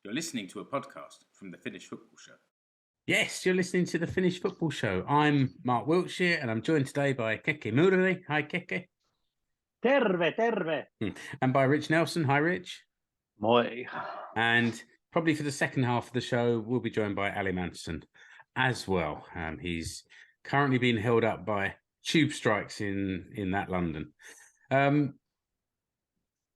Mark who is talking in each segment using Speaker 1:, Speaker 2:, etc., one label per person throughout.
Speaker 1: You're listening to a podcast from the Finnish Football Show.
Speaker 2: Yes, you're listening to the Finnish Football Show. I'm Mark Wiltshire and I'm joined today by Keke and Ally. Hi, Keke.
Speaker 3: Terve.
Speaker 2: And by Rich Nelson. Hi, Rich.
Speaker 4: Moi.
Speaker 2: And probably for the second half of the show, we'll be joined by Ali Manson as well. He's currently being held up by tube strikes in that London.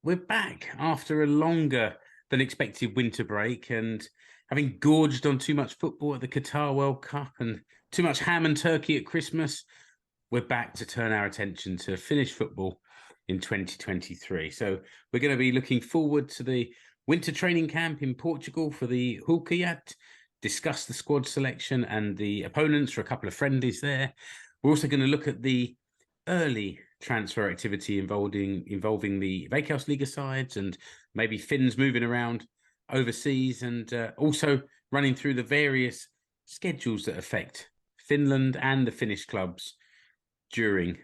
Speaker 2: We're back after a longer than expected winter break, and having gorged on too much football at the Qatar World Cup and too much ham and turkey at Christmas, we're back to turn our attention to Finnish football in 2023. So we're going to be looking forward to the winter training camp in Portugal for the Huuhkajat, discuss the squad selection and the opponents for a couple of friendlies there. We're also going to look at the early transfer activity involving the Veikkausliiga sides and maybe Finns moving around overseas, and also running through the various schedules that affect Finland and the Finnish clubs during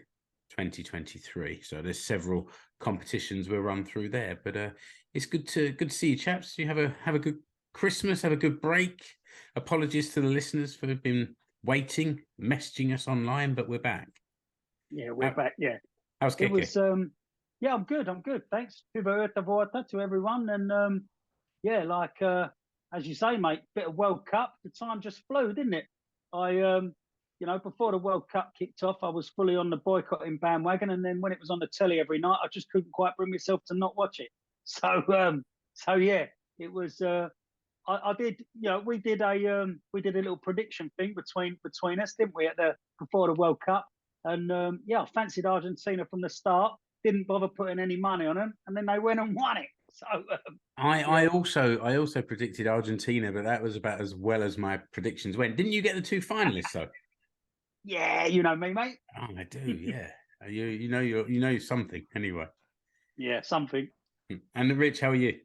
Speaker 2: 2023. So there's several competitions we'll run through there, but it's good to see you chaps. You have a good Christmas, have a good break. Apologies to the listeners for been waiting, messaging us online, but we're back.
Speaker 3: Yeah, we're back. Yeah,
Speaker 2: how's Keke?
Speaker 3: It was yeah, I'm good. Thanks. Hyvää vuotta to everyone, and as you say, mate, bit of World Cup. The time just flew, didn't it? Before the World Cup kicked off, I was fully on the boycotting bandwagon, and then when it was on the telly every night, I just couldn't quite bring myself to not watch it. So yeah, it was. I did. We did a little prediction thing between us, didn't we, before the World Cup? And I fancied Argentina from the start. Didn't bother putting any money on them, and then they went and won it. So
Speaker 2: I also predicted Argentina, but that was about as well as my predictions went. Didn't you get the two finalists though?
Speaker 3: Yeah, you know me, mate.
Speaker 2: Oh, I do. Yeah, you know something anyway.
Speaker 3: Yeah, something.
Speaker 2: And Rich, how are you?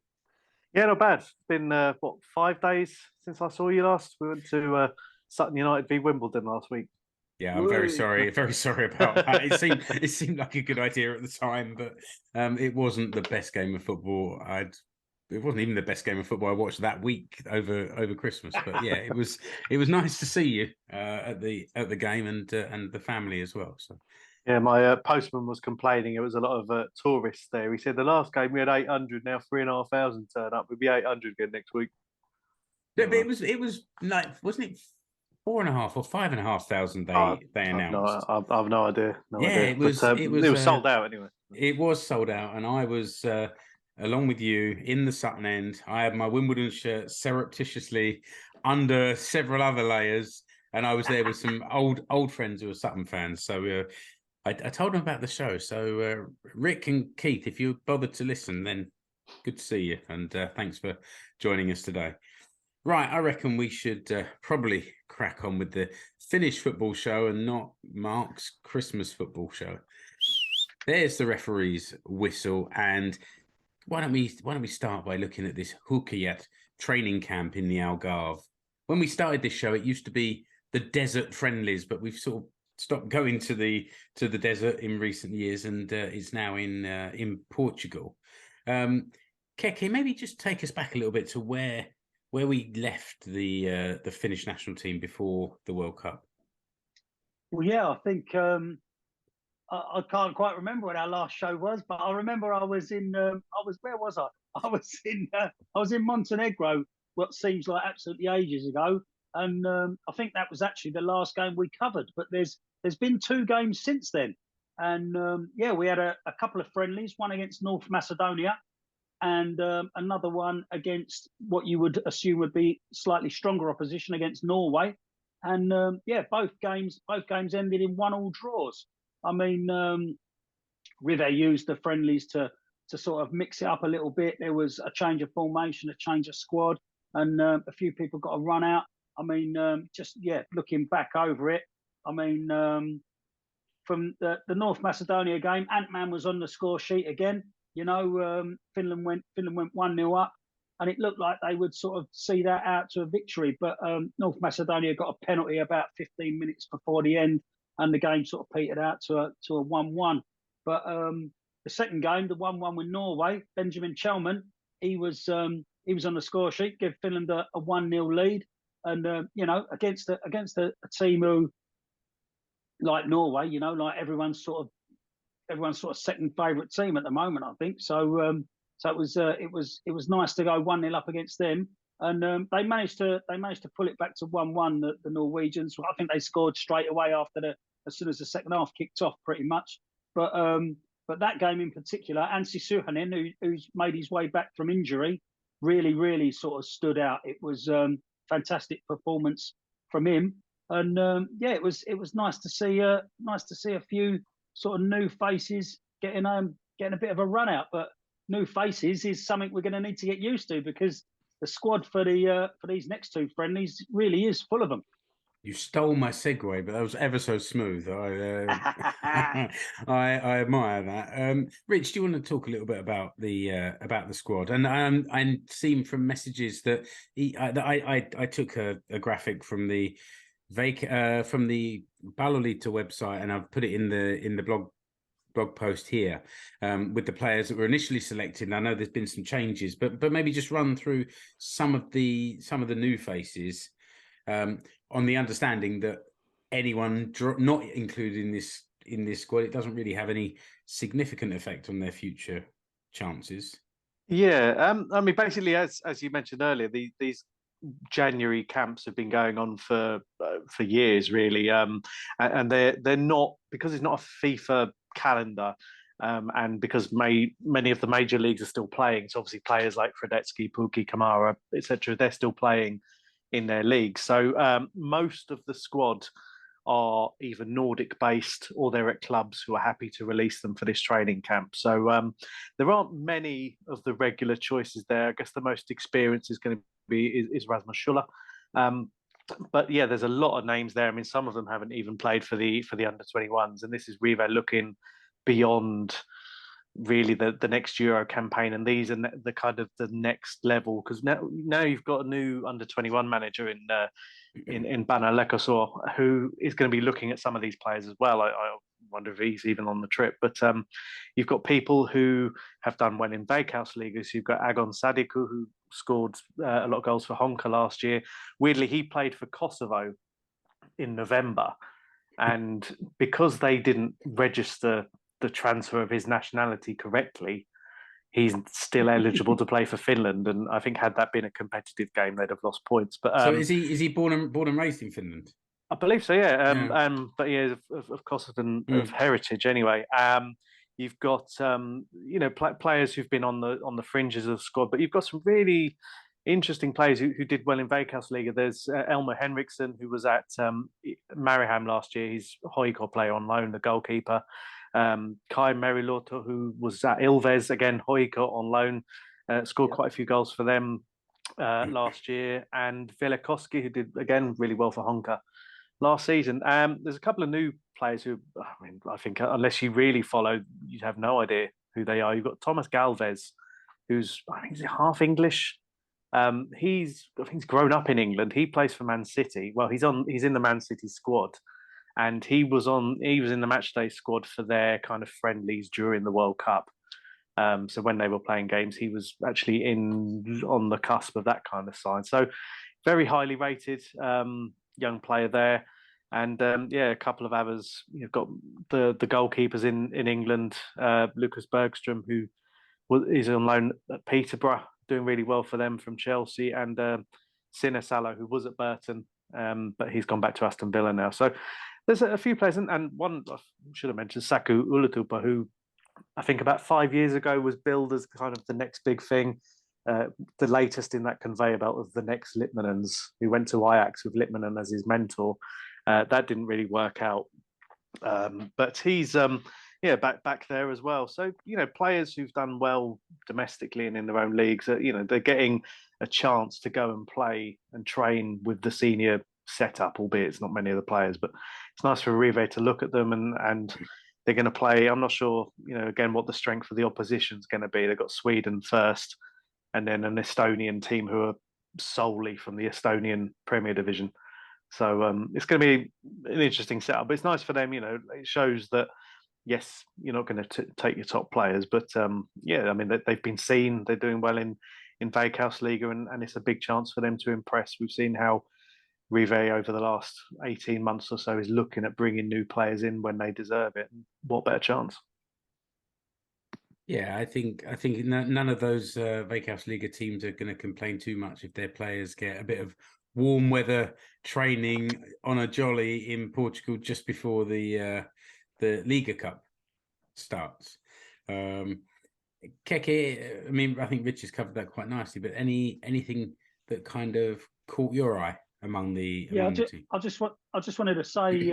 Speaker 4: Yeah, not bad. It's been 5 days since I saw you last. We went to Sutton United v Wimbledon last week.
Speaker 2: Yeah, I'm very sorry about that. It seemed like a good idea at the time, but it wasn't the best game of football it wasn't even the best game of football I watched that week over Christmas. But yeah, it was nice to see you at the game and the family as well. So
Speaker 4: yeah, my postman was complaining. It was a lot of tourists there. He said the last game we had 800, now 3,500 turn up. We'll be 800 again next week.
Speaker 2: Yeah, but it was like, wasn't it 4,500 or 5,500 they announced?
Speaker 4: I've no idea.
Speaker 2: It was
Speaker 4: sold out anyway.
Speaker 2: It was sold out, and I was along with you in the Sutton end. I had my Wimbledon shirt surreptitiously under several other layers, and I was there with some old friends who were Sutton fans. So I told them about the show. So Rick and Keith, if you bothered to listen, then good to see you, and thanks for joining us today. Right, I reckon we should probably crack on with the Finnish Football Show and not Mark's Christmas Football Show. There's the referee's whistle, and why don't we start by looking at this Huuhkajat training camp in the Algarve? When we started this show, it used to be the desert friendlies, but we've sort of stopped going to the desert in recent years, and it's now in Portugal. Keke, maybe just take us back a little bit to where we left the Finnish national team before the World Cup.
Speaker 3: Well, yeah, I think I can't quite remember what our last show was, but I remember I was in. Where was I? I was in Montenegro. What seems like absolutely ages ago, and I think that was actually the last game we covered. But there's been two games since then, and we had a couple of friendlies, one against North Macedonia, and another one against what you would assume would be slightly stronger opposition against Norway. And both games ended in 1-1 draws. I mean, River used the friendlies to sort of mix it up a little bit. There was a change of formation, a change of squad, and a few people got a run out. I mean, looking back over it, I mean, from the North Macedonia game, Ant-Man was on the score sheet again. Finland went 1-0 up, and it looked like they would sort of see that out to a victory. But North Macedonia got a penalty about 15 minutes before the end, and the game sort of petered out to a 1-1. But the second game, the 1-1 with Norway, Benjamin Chelman, he was he was on the score sheet, give Finland a 1-0 lead, and against a team who, like Norway, like everyone's sort of second favourite team at the moment, I think. So it was nice to go 1-0 up against them, and they managed to pull it back to 1-1. The Norwegians, I think they scored straight away as soon as the second half kicked off, pretty much. But that game in particular, Anssi Suhonen, who's made his way back from injury, really, really sort of stood out. It was fantastic performance from him, and it was nice to see a few sort of new faces getting a bit of a run out. But new faces is something we're going to need to get used to, because the squad for these next two friendlies really is full of them.
Speaker 2: You stole my segue, but that was ever so smooth. I admire that. Rich, do you want to talk a little bit about the squad? And I'm seeing from messages that I took a graphic from the Paloliitto website, and I've put it in the blog post here with the players that were initially selected. And I know there's been some changes, but maybe just run through some of the new faces. On the understanding that anyone not included in this squad, it doesn't really have any significant effect on their future chances.
Speaker 4: Yeah, I mean, basically, as you mentioned earlier, these January camps have been going on for years, really, and they're not, because it's not a FIFA calendar. And because many of the major leagues are still playing, so obviously players like Fredetsky, Pukki, Kamara, etc., they're still playing in their league. So most of the squad are either Nordic based or they're at clubs who are happy to release them for this training camp. So there aren't many of the regular choices there. I guess the most experienced is going to be Rasmus Schuller. But yeah, there's a lot of names there. I mean, some of them haven't even played for the under 21s, and this is really looking beyond really the next Euro campaign, and these are the kind of the next level, because now you've got a new under 21 manager in Bana Lekosor, who is going to be looking at some of these players as well. I wonder if he's even on the trip, but you've got people who have done well in Veikkausliiga. So you've got Agon Sadiku, who scored a lot of goals for Honka last year. Weirdly, he played for Kosovo in November, and because they didn't register the transfer of his nationality correctly, he's still eligible to play for Finland. And I think had that been a competitive game, they'd have lost points. But
Speaker 2: so is he born and raised in Finland?
Speaker 4: I believe so, yeah. But he is of Kosovan of heritage anyway. You've got players who've been on the fringes of the squad, but you've got some really interesting players who did well in Veikkausliiga. There's Elmer Henriksson, who was at Mariehamn last year. He's a HJK player on loan, the goalkeeper. Kai Meriluoto, who was at Ilves, again, HJK on loan, scored quite a few goals for them last year. And Velikovski, who did, again, really well for Honka last season. There's a couple of new players who, I think, unless you really follow, you'd have no idea who they are. You've got Thomas Galvez, who's, I think, he's half English. I think he's grown up in England. He plays for Man City. Well, he's in the Man City squad. And he was in the matchday squad for their kind of friendlies during the World Cup. So when they were playing games, he was actually on the cusp of that kind of side. So very highly rated young player there. And a couple of others. You've got the goalkeepers in England, Lucas Bergstrom, who is on loan at Peterborough, doing really well for them from Chelsea, and Sinesalo, who was at Burton, but he's gone back to Aston Villa now. So there's a few players, and one I should have mentioned, Saku Ulatupa, who I think about 5 years ago was billed as kind of the next big thing, the latest in that conveyor belt of the next Litmanens, who went to Ajax with Litmanen as his mentor. That didn't really work out, but he's back there as well. So players who've done well domestically and in their own leagues, they're getting a chance to go and play and train with the senior setup, albeit it's not many of the players, but it's nice for Rive to look at them, and they're going to play. I'm not sure, again, what the strength of the opposition is going to be. They've got Sweden first, and then an Estonian team who are solely from the Estonian Premier Division. So it's going to be an interesting setup, but it's nice for them. It shows that, yes, you're not going to take your top players, but they've been seen. They're doing well in Veikkausliiga, and it's a big chance for them to impress. We've seen how Rive over the last 18 months or so is looking at bringing new players in when they deserve it. What better chance?
Speaker 2: Yeah, I think none of those Veikkausliiga teams are going to complain too much if their players get a bit of warm weather training on a jolly in Portugal just before the Liiga Cup starts. Keke, I mean, I think Rich has covered that quite nicely. But anything that kind of caught your eye among the team?
Speaker 3: I just wanted to say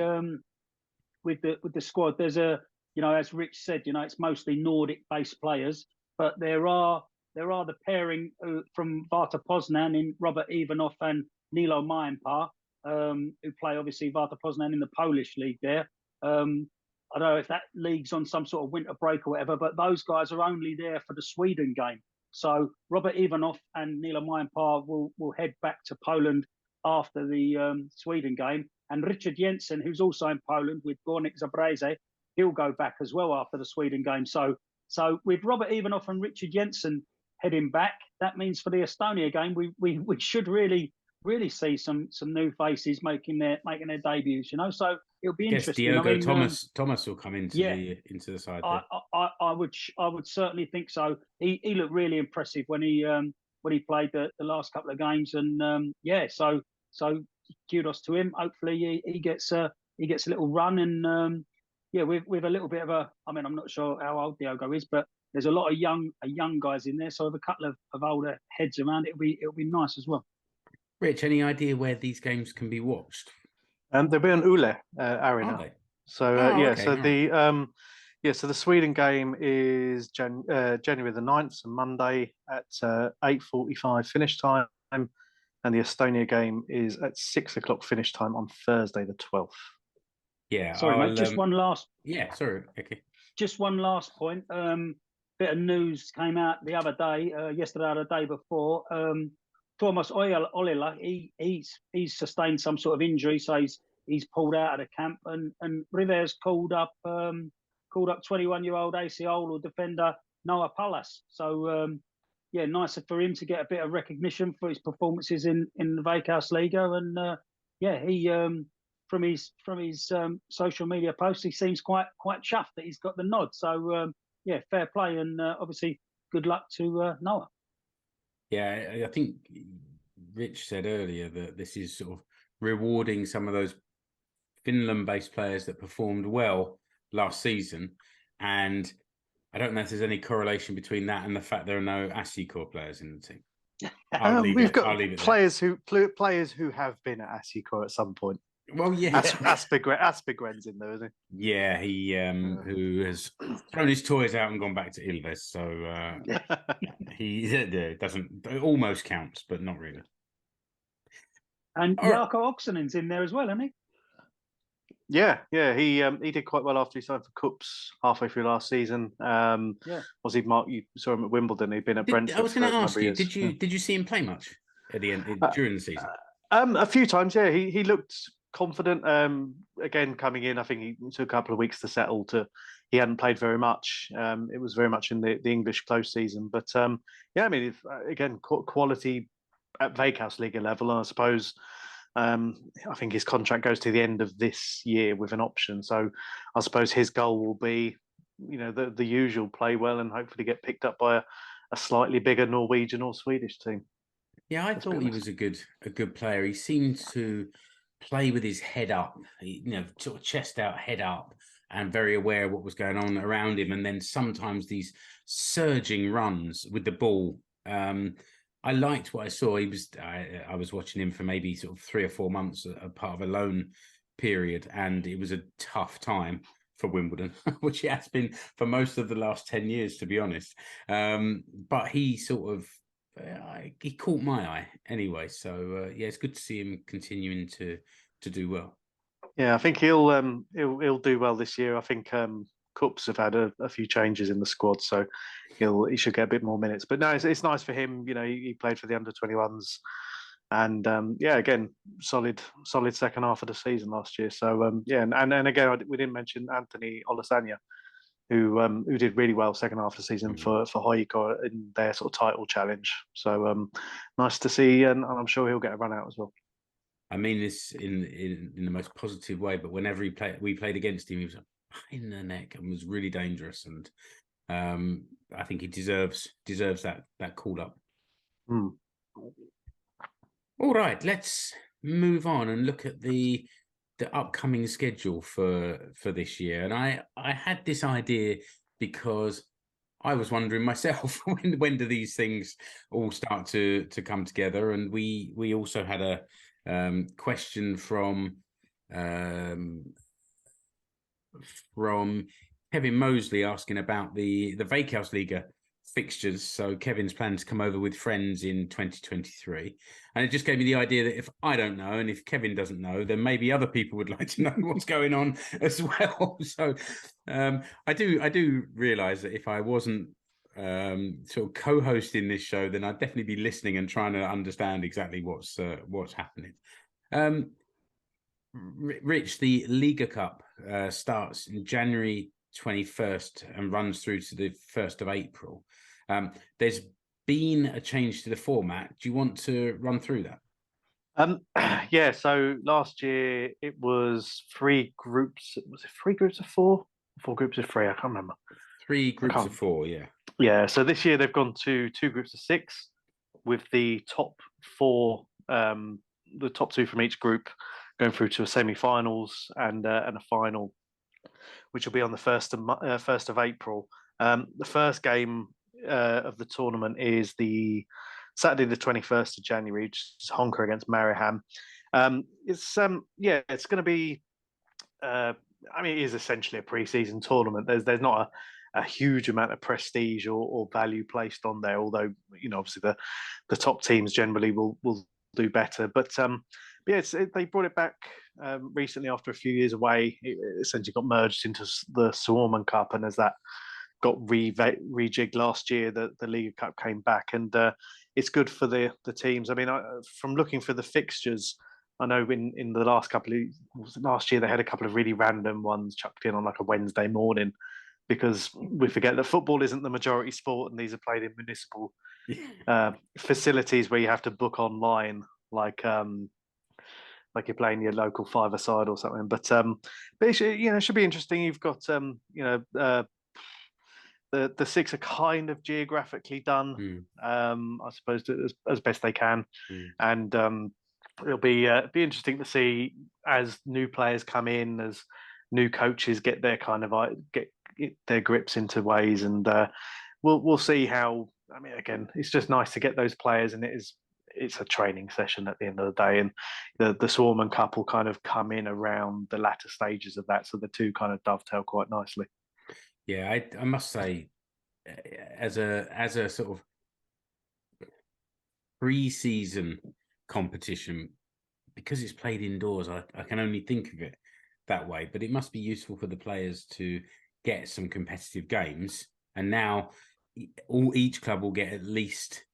Speaker 3: with the squad, there's as Rich said, it's mostly Nordic-based players, but there are the pairing from Varta Poznan in Robert Ivanov and Nilo Maenpää, who play obviously Varta Poznan in the Polish league there. I don't know if that league's on some sort of winter break or whatever, but those guys are only there for the Sweden game. So Robert Ivanov and Nilo Maenpää will head back to Poland after the Sweden game. And Richard Jensen, who's also in Poland with Górnik Zabrze, he'll go back as well after the Sweden game. So with Robert Ivanov and Richard Jensen heading back, that means for the Estonia game, we should really see some new faces making their debuts. So it'll be interesting.
Speaker 2: Diogo Thomas will come into the side.
Speaker 3: I would certainly think so. He looked really impressive when he played the last couple of games, and so kudos to him. Hopefully he gets a little run, and with a little bit of a. I mean, I'm not sure how old Diogo is, but there's a lot of young guys in there. So with a couple of older heads around, it'll be nice as well.
Speaker 2: Rich, any idea where these games can be watched?
Speaker 4: They'll be on Ule Arena. So so the Sweden game is January the 9th, so Monday at 8:45 finish time, and the Estonia game is at 6 o'clock finish time on Thursday the 12th.
Speaker 2: Yeah.
Speaker 3: Sorry, mate. Just one last.
Speaker 2: Yeah. Sorry. Okay.
Speaker 3: Just one last point. Bit of news came out the other day, yesterday or the day before. Thomas Olila, he's sustained some sort of injury, so he's pulled out of the camp, and Rivers called up 21-year-old AC Oulu defender Noah Pallas. So nicer for him to get a bit of recognition for his performances in the Veikkausliiga, and he from his social media posts, he seems quite chuffed that he's got the nod. So fair play, and obviously good luck to Noah.
Speaker 2: Yeah, I think Rich said earlier that this is sort of rewarding some of those Finland-based players that performed well last season, and I don't know if there's any correlation between that and the fact there are no ASICOR players in the team.
Speaker 4: We've got players who have been at ASICOR at some point.
Speaker 2: Well, yeah,
Speaker 4: Aspegren's in there, isn't
Speaker 2: he? Yeah, he who has thrown his toys out and gone back to Ilves. So he doesn't almost counts, but not really.
Speaker 3: And Jarkko Oksanen's in there as well, isn't he?
Speaker 4: Yeah. He did quite well after he signed for Cups halfway through last season. Was he Mark? You saw him at Wimbledon. He'd been at Brentford.
Speaker 2: I was going to ask you, did you see him play much at the end during the season?
Speaker 4: A few times, yeah. He looked confident. Again, coming in, I think he took a couple of weeks to settle. He hadn't played very much. It was very much in the English close season. But again, quality at Veikkausliiga level. And I suppose I think his contract goes to the end of this year with an option. So I suppose his goal will be, the usual, play well and hopefully get picked up by a slightly bigger Norwegian or Swedish team.
Speaker 2: Yeah, I thought he was a good player. He seemed to play with his head up, sort of chest out, head up, and very aware of what was going on around him. And then sometimes these surging runs with the ball. I liked what I saw. I was watching him for maybe sort of 3 or 4 months, a part of a loan period, and it was a tough time for Wimbledon, which it has been for most of the last 10 years, to be honest. But he sort of he caught my eye anyway. So it's good to see him continuing to do well.
Speaker 4: Yeah, I think he'll do well this year. I think Cups have had a few changes in the squad, so he should get a bit more minutes. But no, it's nice for him. He played for the under-21s, and again, solid second half of the season last year. So and again, we didn't mention Anthony Olasanya, who did really well second half of the season for Huuhkajat in their sort of title challenge. So nice to see, and I'm sure he'll get a run out as well.
Speaker 2: I mean this in the most positive way, but whenever we played against him, he was a pain in the neck and was really dangerous, and I think he deserves that call up. All right, let's move on and look at the upcoming schedule for this year. And I had this idea because I was wondering myself, when do these things all start to come together? And we also had a question from Kevin Mosley asking about the Veikkausliiga fixtures. So Kevin's planning to come over with friends in 2023, and it just gave me the idea that if I don't know and if Kevin doesn't know, then maybe other people would like to know what's going on as well. So I do realize that if I wasn't sort of co-hosting this show, then I'd definitely be listening and trying to understand exactly what's happening. Rich, the Liiga Cup starts in January 21st and runs through to the 1st of April. There's been a change to the format. Do you want to run through that?
Speaker 4: Yeah, so last year it was 3 groups. Was it 3 groups of 4? 4 groups of 3? I can't remember. 3 groups
Speaker 2: of 4, yeah.
Speaker 4: Yeah, so this year they've gone to 2 groups of 6 with the top 4, the top 2 from each group going through to a semi-finals and a final, which will be on the 1st of April. The first game of the tournament is the Saturday, the 21st of January, which is Huuhkajat against Mariehamn. It's going to be. I mean, it is essentially a pre-season tournament. There's not a huge amount of prestige or value placed on there, although obviously the top teams generally will do better. But they brought it back recently after a few years away. It essentially got merged into the Suomen Cup, and as that got rejigged last year, the Liiga Cup came back, and it's good for the teams. I mean, from looking for the fixtures, I know in the last last year they had a couple of really random ones chucked in on like a Wednesday morning, because we forget that football isn't the majority sport, and these are played in municipal facilities where you have to book online, like you're playing your local five-a-side or something. But it should be interesting. You've got the 6 are kind of geographically done, I suppose, as best they can, and it'll be interesting to see as new players come in, as new coaches get their get their grips into ways, and we'll see how. I mean, again, it's just nice to get those players, and it's a training session at the end of the day, and the Suomen Cup will kind of come in around the latter stages of that, so the two kind of dovetail quite nicely.
Speaker 2: Yeah, I must say, as a sort of pre-season competition, because it's played indoors, I can only think of it that way. But it must be useful for the players to get some competitive games, and now each club will get at least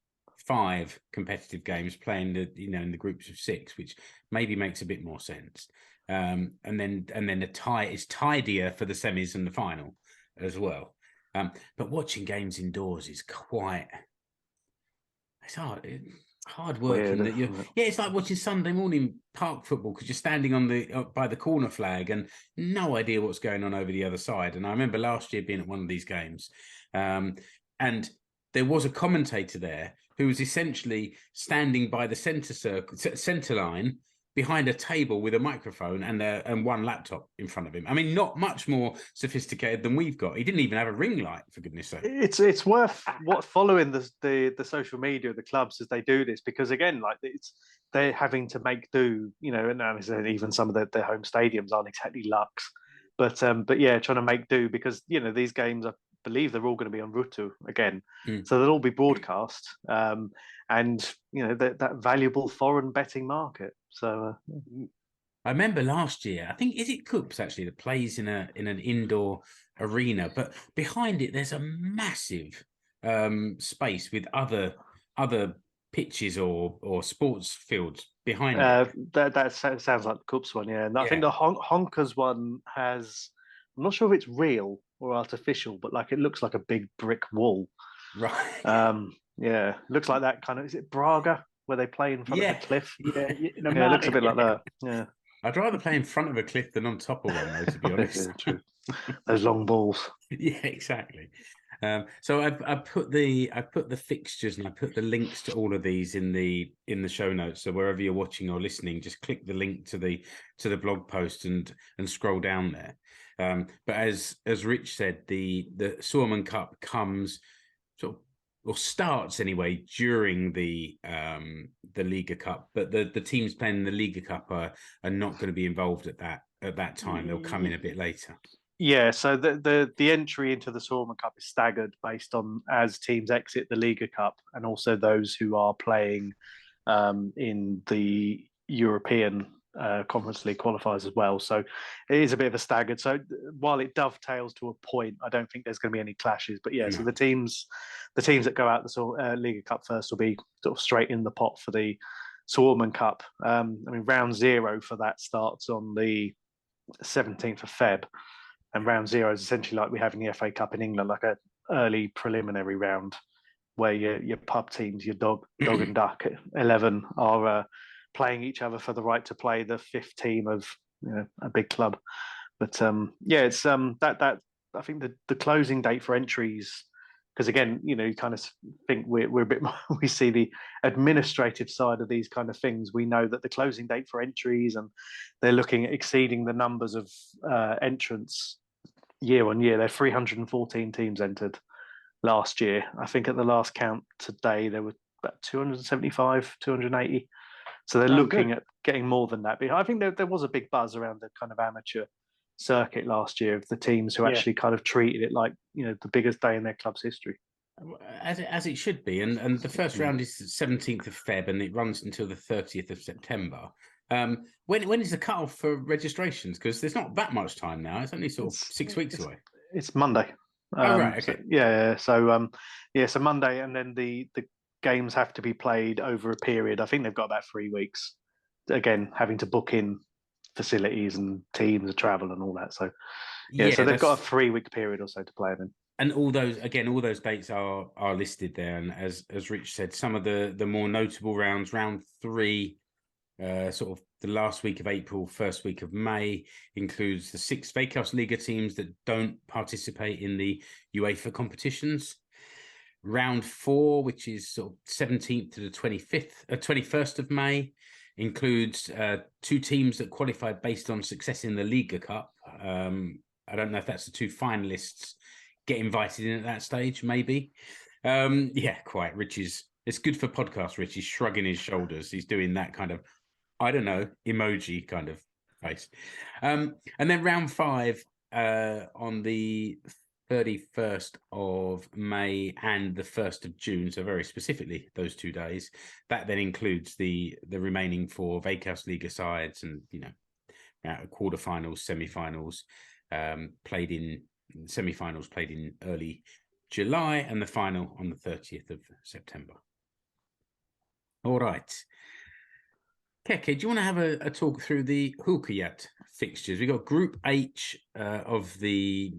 Speaker 2: 5 competitive games playing in the groups of 6, which maybe makes a bit more sense. And then the tie is tidier for the semis and the final as well. But watching games indoors is it's hard work. It's like watching Sunday morning park football, because you're standing on by the corner flag and no idea what's going on over the other side. And I remember last year being at one of these games, and there was a commentator there who was essentially standing by the centre line behind a table with a microphone and one laptop in front of him. I mean, not much more sophisticated than we've got. He didn't even have a ring light, for goodness sake.
Speaker 4: It's worth following the social media of the clubs as they do this, because again, like they're having to make do, and even some of their home stadiums aren't exactly luxe, but yeah, trying to make do, because these games are, believe they're all going to be on Ruutu again, so they'll all be broadcast, and that valuable foreign betting market. So
Speaker 2: I remember last year, I think, is it Cups actually, that plays in an indoor arena, but behind it there's a massive space with other pitches or sports fields behind it.
Speaker 4: That sounds like the Cups one, yeah. And I think the Honkers one has, I'm not sure if it's real, or artificial, but like it looks like a big brick wall.
Speaker 2: Right.
Speaker 4: Yeah, looks like that kind of. Is it Braga where they play in front of a cliff?
Speaker 3: Yeah,
Speaker 4: It looks a bit like that. Yeah,
Speaker 2: I'd rather play in front of a cliff than on top of one, though. To be honest,
Speaker 4: yeah, true. Those long balls.
Speaker 2: Yeah, exactly. So I put the fixtures and I put the links to all of these in the show notes. So wherever you're watching or listening, just click the link to the blog post and scroll down there. But as Rich said, the Suomen Cup comes sort of, or starts anyway, during the Liiga Cup, but the teams playing the Liiga Cup are not going to be involved at that time. They'll come in a bit later.
Speaker 4: Yeah, so the entry into the Suomen Cup is staggered based on as teams exit the Liiga Cup, and also those who are playing in the European Conference League qualifiers as well. So it is a bit of a staggered. So while it dovetails to a point, I don't think there's going to be any clashes. But yeah, so the teams that go out the Liiga Cup first will be sort of straight in the pot for the Suomen Cup. I mean, round 0 for that starts on the 17th of Feb. And round 0 is essentially like we have in the FA Cup in England, like a early preliminary round where your pub teams, your dog and duck 11 are playing each other for the right to play the 5th team of a big club. But it's that I think the closing date for entries, because again, you kind of think we're a bit more, we see the administrative side of these kind of things. We know that the closing date for entries, and they're looking at exceeding the numbers of entrants year on year. There are 314 teams entered last year. I think at the last count today, there were about 275, 280. So they're looking at getting more than that. But I think there was a big buzz around the kind of amateur circuit last year of the teams who actually kind of treated it like the biggest day in their club's history,
Speaker 2: as it should be. And the first round is 17th of Feb, and it runs until the 30th of September. When is the cutoff for registrations? Because there's not that much time now. It's only sort of 6 weeks away.
Speaker 4: It's Monday.
Speaker 2: Right. Okay.
Speaker 4: So Monday, and then the games have to be played over a period. I think they've got about 3 weeks. Again, having to book in facilities and teams and travel and all that. So so they've got a 3-week period or so to play in.
Speaker 2: And all those dates are listed there. And as Rich said, some of the more notable rounds, round 3, sort of the last week of April, first week of May, includes the 6 Veikkausliiga teams that don't participate in the UEFA competitions. Round 4, which is sort of 17th to the 21st of May, includes 2 teams that qualified based on success in the Liiga Cup. I don't know if that's the 2 finalists get invited in at that stage, maybe. Quite. It's good for podcast. Rich is shrugging his shoulders. He's doing that kind of, I don't know, emoji kind of face. And then round 5 on the 31st of May and the 1st of June, so very specifically those 2 days. That then includes the remaining 4 Veikkausliiga sides, and quarterfinals, semi-finals played in early July, and the final on the 30th of September. All right. Keke, do you want to have a talk through the Huuhkajat fixtures? We've got Group H of the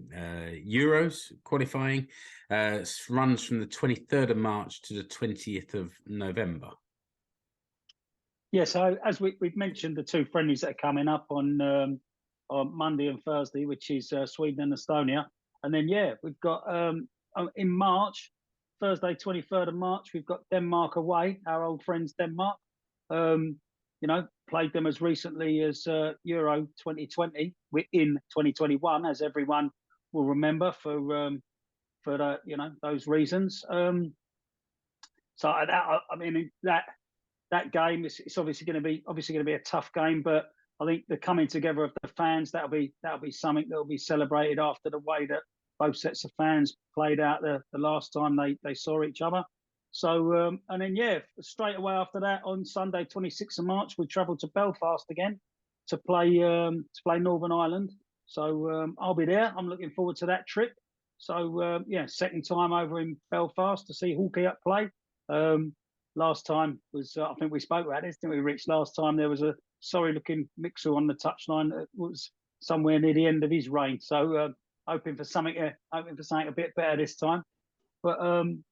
Speaker 2: Euros qualifying. Runs from the 23rd of March to the 20th of November.
Speaker 3: Yeah, so as we've mentioned, the 2 friendlies that are coming up on Monday and Thursday, which is Sweden and Estonia. And then, we've got in March, Thursday, 23rd of March, we've got Denmark away, our old friends Denmark. Played them as recently as Euro 2020. We're in 2021, as everyone will remember for those reasons. So I mean that game it's obviously going to be a tough game, but I think the coming together of the fans that'll be something that will be celebrated after the way that both sets of fans played out the last time they saw each other. So and then straight away after that, on Sunday 26th of March, we travel to Belfast again to play Northern Ireland. So I'll be there. I'm looking forward to that trip. So second time over in Belfast to see Huuhkajat play. Last time was I think we spoke about this, didn't we, Rich? Last time there was a sorry looking mixer on the touchline that was somewhere near the end of his reign. So hoping for something a bit better this time. But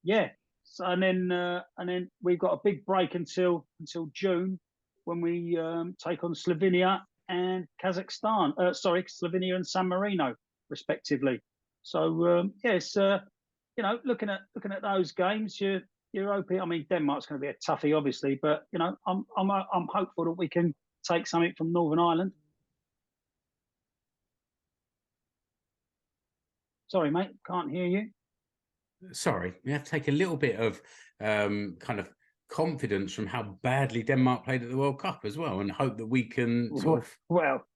Speaker 3: yeah. So, and then we've got a big break until June when we take on Slovenia and Kazakhstan. Slovenia and San Marino, respectively. So yes, looking at those games, you're hoping. I mean, Denmark's going to be a toughie, obviously, but I'm hopeful that we can take something from Northern Ireland. Sorry, mate, can't hear you.
Speaker 2: Sorry, we have to take a little bit of kind of confidence from how badly Denmark played at the World Cup as well, and hope that we can sort of.
Speaker 3: Well,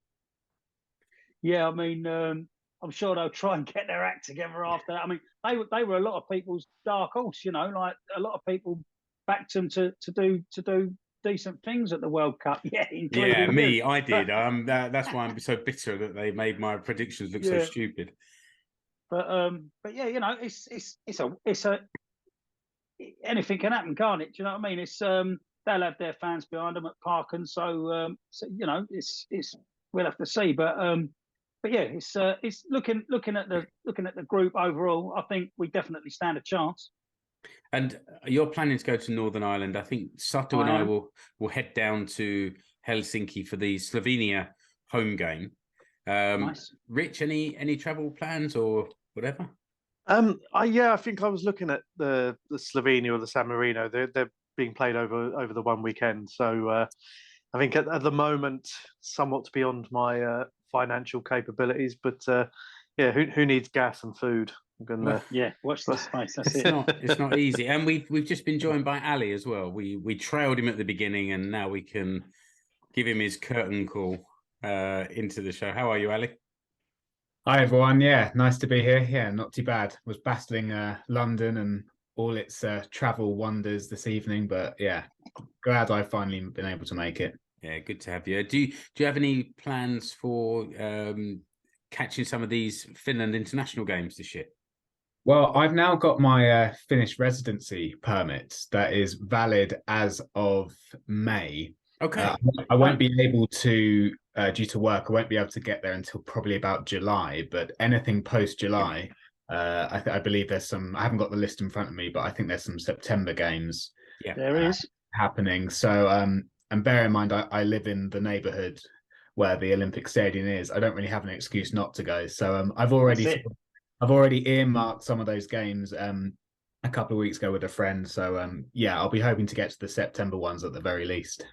Speaker 3: yeah, I mean, I'm sure they'll try and get their act together after that. I mean, they were a lot of people's dark horse, like a lot of people backed them to do decent things at the World Cup. Yeah, including
Speaker 2: me.
Speaker 3: you.
Speaker 2: I did. That's why I'm so bitter that they made my predictions look so stupid.
Speaker 3: But yeah, it's a anything can happen, can't it? Do you know what I mean? It's they'll have their fans behind them at Parken, so it's we'll have to see. But yeah, it's looking at the group overall. I think we definitely stand a chance.
Speaker 2: And you're planning to go to Northern Ireland. I think Satu and I will head down to Helsinki for the Slovenia home game.
Speaker 3: Nice.
Speaker 2: Rich, any travel plans or whatever?
Speaker 4: I think I was looking at the Slovenia or the San Marino. They're being played over the one weekend. So I think at the moment, somewhat beyond my financial capabilities. But yeah, who needs gas and food?
Speaker 3: Watch this space. That's it.
Speaker 2: It's not easy. And we've just been joined by Ali as well. We trailed him at the beginning, and now we can give him his curtain call into the show. How are you, Ali?
Speaker 5: Hi everyone. Yeah, nice to be here. Yeah, not too bad. Was battling London and all its travel wonders this evening, but yeah, glad I've finally been able to make it.
Speaker 2: Yeah, good to have you. Do you have any plans for catching some of these Finland international games this year?
Speaker 5: Well, I've now got my Finnish residency permit that is valid as of May.
Speaker 2: Okay.
Speaker 5: I won't be able to, due to work, I won't be able to get there until probably about July, but anything post-July, I believe there's some, I haven't got the list in front of me, but I think there's some September games
Speaker 3: there is
Speaker 5: happening. So, and bear in mind, I live in the neighbourhood where the Olympic Stadium is. I don't really have an excuse not to go. So I've already earmarked some of those games a couple of weeks ago with a friend. So yeah, I'll be hoping to get to the September ones at the very least.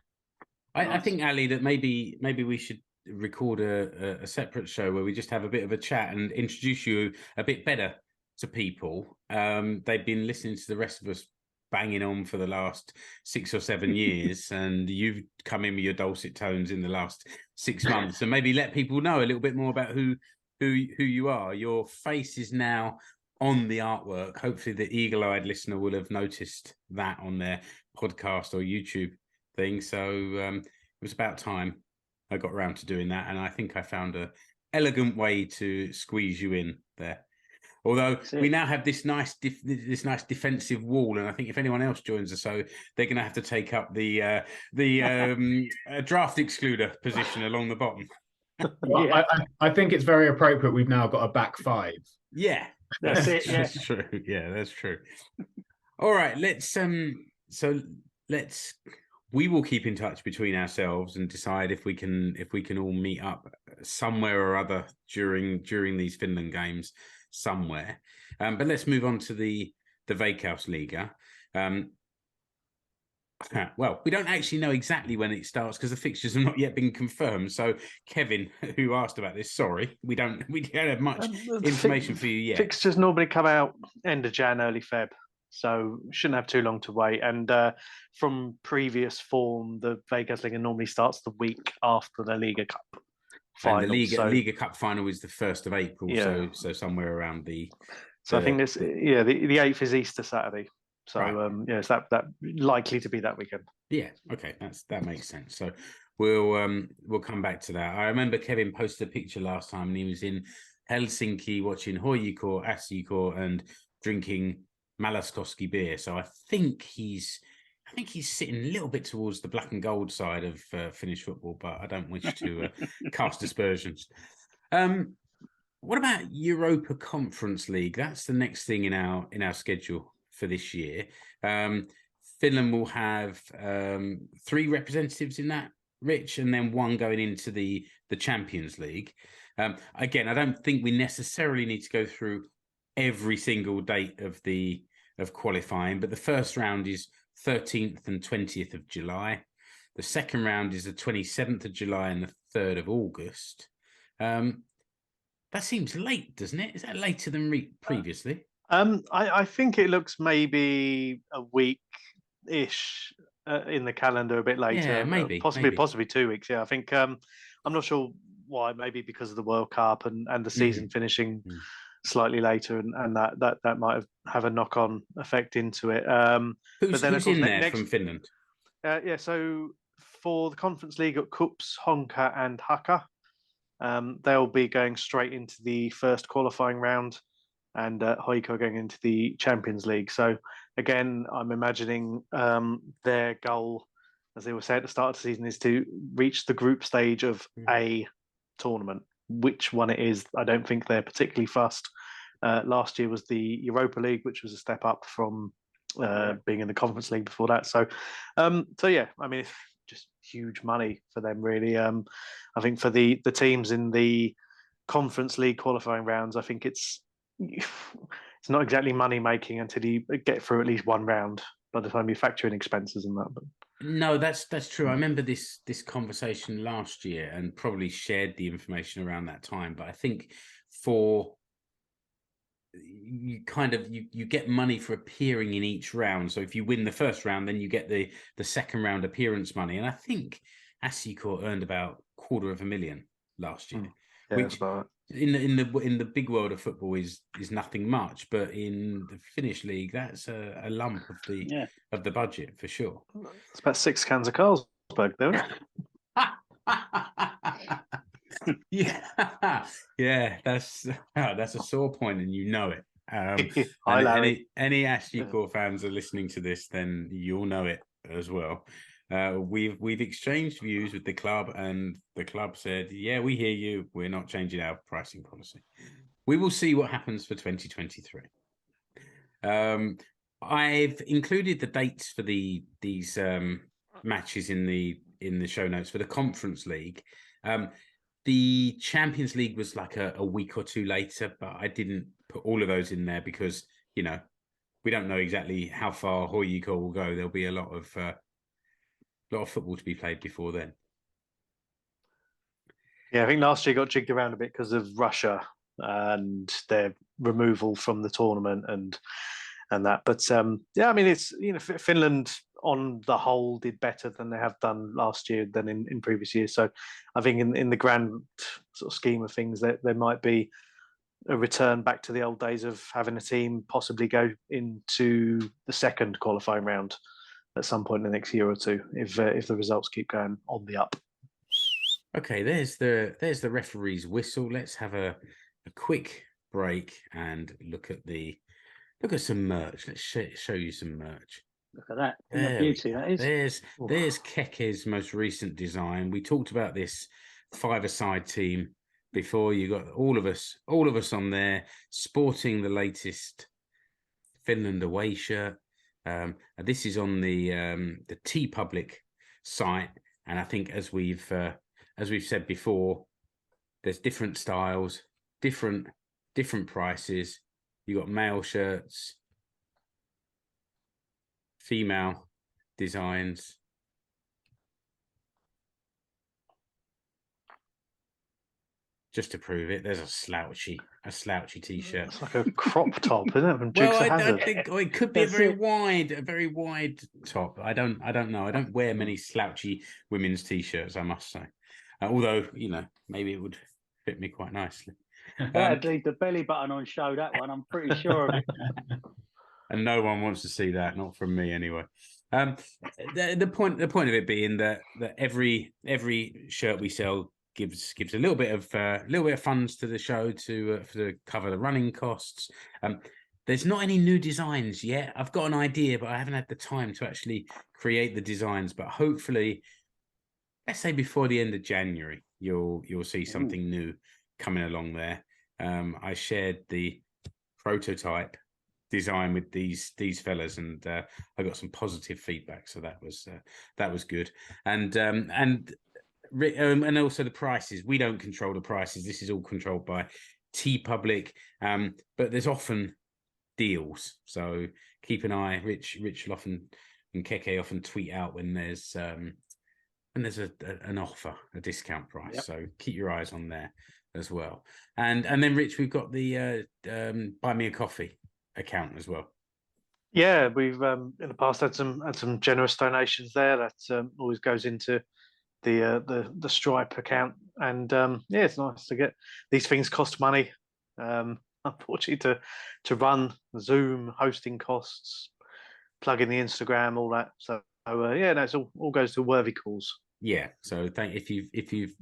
Speaker 2: I think, Ali, that maybe we should record a separate show where we just have a bit of a chat and introduce you a bit better to people. They've been listening to the rest of us banging on for the last 6 or 7 years, and you've come in with your dulcet tones in the last 6 months, and maybe let people know a little bit more about who you are. Your face is now on the artwork. Hopefully the eagle-eyed listener will have noticed that on their podcast or YouTube thing. So it was about time I got around to doing that, and I think I found a elegant way to squeeze you in there. Although we now have this nice defensive wall, and I think if anyone else joins us, so they're going to have to take up the draft excluder position along the bottom.
Speaker 5: Well, I think it's very appropriate. We've now got a back five.
Speaker 2: Yeah,
Speaker 3: that's it. Yeah.
Speaker 2: That's true. Yeah, that's true. All right, we will keep in touch between ourselves and decide if we can all meet up somewhere or other during these Finland games somewhere. But let's move on to the Veikkausliiga. Well, we don't actually know exactly when it starts because the fixtures have not yet been confirmed. So, Kevin, who asked about this, sorry, we don't have much information for you yet.
Speaker 4: Fixtures normally come out end of Jan, early Feb. So shouldn't have too long to wait. And from previous form, the Veikkausliiga normally starts the week after the Liiga Cup final.
Speaker 2: And the Liiga Cup final is the 1st of April,
Speaker 4: yeah.
Speaker 2: so somewhere around the.
Speaker 4: So I think this, the 8th is Easter Saturday. So right. It's that likely to be that weekend.
Speaker 2: Yeah, okay, that makes sense. So we'll come back to that. I remember Kevin posted a picture last time, and he was in Helsinki watching Huuhkajat, Asiko, and drinking Malaskoski beer. So I think he's sitting a little bit towards the black and gold side of Finnish football, but I don't wish to cast aspersions. What about Europa Conference League? That's the next thing in our schedule for this year. Finland will have 3 representatives in that, Rich, and then 1 going into the Champions League. Again, I don't think we necessarily need to go through every single date of qualifying, but the first round is 13th and 20th of July. The second round is the 27th of July and the 3rd of August. That seems late, doesn't it? Is that later than previously?
Speaker 4: I think it looks maybe a week-ish in the calendar, a bit later.
Speaker 2: Yeah, maybe.
Speaker 4: Possibly 2 weeks. Yeah, I think I'm not sure why. Maybe because of the World Cup and the season finishing slightly later, and that might have a knock-on effect into it.
Speaker 2: Who's in there from Finland?
Speaker 4: So for the Conference League at Kups, Honka, and Haka. They'll be going straight into the first qualifying round, and Huuhkajat going into the Champions League. So again, I'm imagining their goal, as they were saying at the start of the season, is to reach the group stage of a tournament. Which one it is, I don't think they're particularly fussed. Last year was the Europa League, which was a step up from being in the Conference League before that. So yeah, I mean, it's just huge money for them, really. I think for the teams in the Conference League qualifying rounds, I think it's not exactly money making until you get through at least 1 round. By the time you factor in expenses and that, but
Speaker 2: no, that's true. I remember this conversation last year, and probably shared the information around that time. But I think for you get money for appearing in each round. So if you win the first round, then you get the second round appearance money. And I think Asseco earned about $250,000 last year, which in the big world of football is nothing much, but in the Finnish league, that's a lump of the budget for sure.
Speaker 4: It's about 6 cans of Carlsberg, though.
Speaker 2: Yeah, that's a sore point, and you know it.
Speaker 4: Hi, Larry.
Speaker 2: Any Asseco fans are listening to this, then you'll know it as well. We've exchanged views with the club, and the club said, "Yeah, we hear you. We're not changing our pricing policy." We will see what happens for 2023. I've included the dates for these matches in the show notes for the Conference League. The Champions League was like a week or 2 later, but I didn't put all of those in there because, we don't know exactly how far Huuhkajat will go. There'll be a lot of football to be played before then.
Speaker 4: Yeah, I think last year got jigged around a bit because of Russia and their removal from the tournament and that. But yeah, I mean, it's Finland on the whole did better than they have done last year than in previous years. So I think in the grand sort of scheme of things, that there might be a return back to the old days of having a team possibly go into the second qualifying round at some point in the next year or 2 if the results keep going on the up.
Speaker 2: Okay, there's the referee's whistle. Let's have a quick break and look at some merch. Let's show you some merch.
Speaker 3: Look at that. What beauty that is.
Speaker 2: There's Keke's most recent design. We talked about this 5-a-side team before. You got all of us on there sporting the latest Finland away shirt. This is on the TeePublic site, and I think as we've said before, there's different styles, different prices. You got male shirts, female designs. Just to prove it, there's a slouchy t-shirt.
Speaker 4: It's like a crop top, isn't it? From
Speaker 2: Well, I think it could be a very wide top. I don't know. I don't wear many slouchy women's t-shirts, I must say. Although, maybe it would fit me quite nicely.
Speaker 3: That'd leave the belly button on show, that one. I'm pretty sure of it.
Speaker 2: And no one wants to see that, not from me anyway. The point of it being that every shirt we sell gives a little bit of funds to the show to cover the running costs. There's not any new designs yet. I've got an idea, but I haven't had the time to actually create the designs. But hopefully, let's say before the end of January, you'll see something new coming along there. I shared the prototype design with these fellas, and I got some positive feedback, so that was good. And also the prices. We don't control the prices. This is all controlled by TeePublic, but there's often deals, so keep an eye. Rich often and Keke often tweet out when there's an offer, a discount price. Yep. So keep your eyes on there as well. And then Rich, we've got the Buy Me a Coffee account as well.
Speaker 4: Yeah, we've in the past had some generous donations there. That always goes into the Stripe account, and yeah, it's nice to get. These things cost money. Unfortunately, to run Zoom, hosting costs, plug in the Instagram, all that. So yeah, no, it's all goes to worthy cause.
Speaker 2: Yeah. So if you've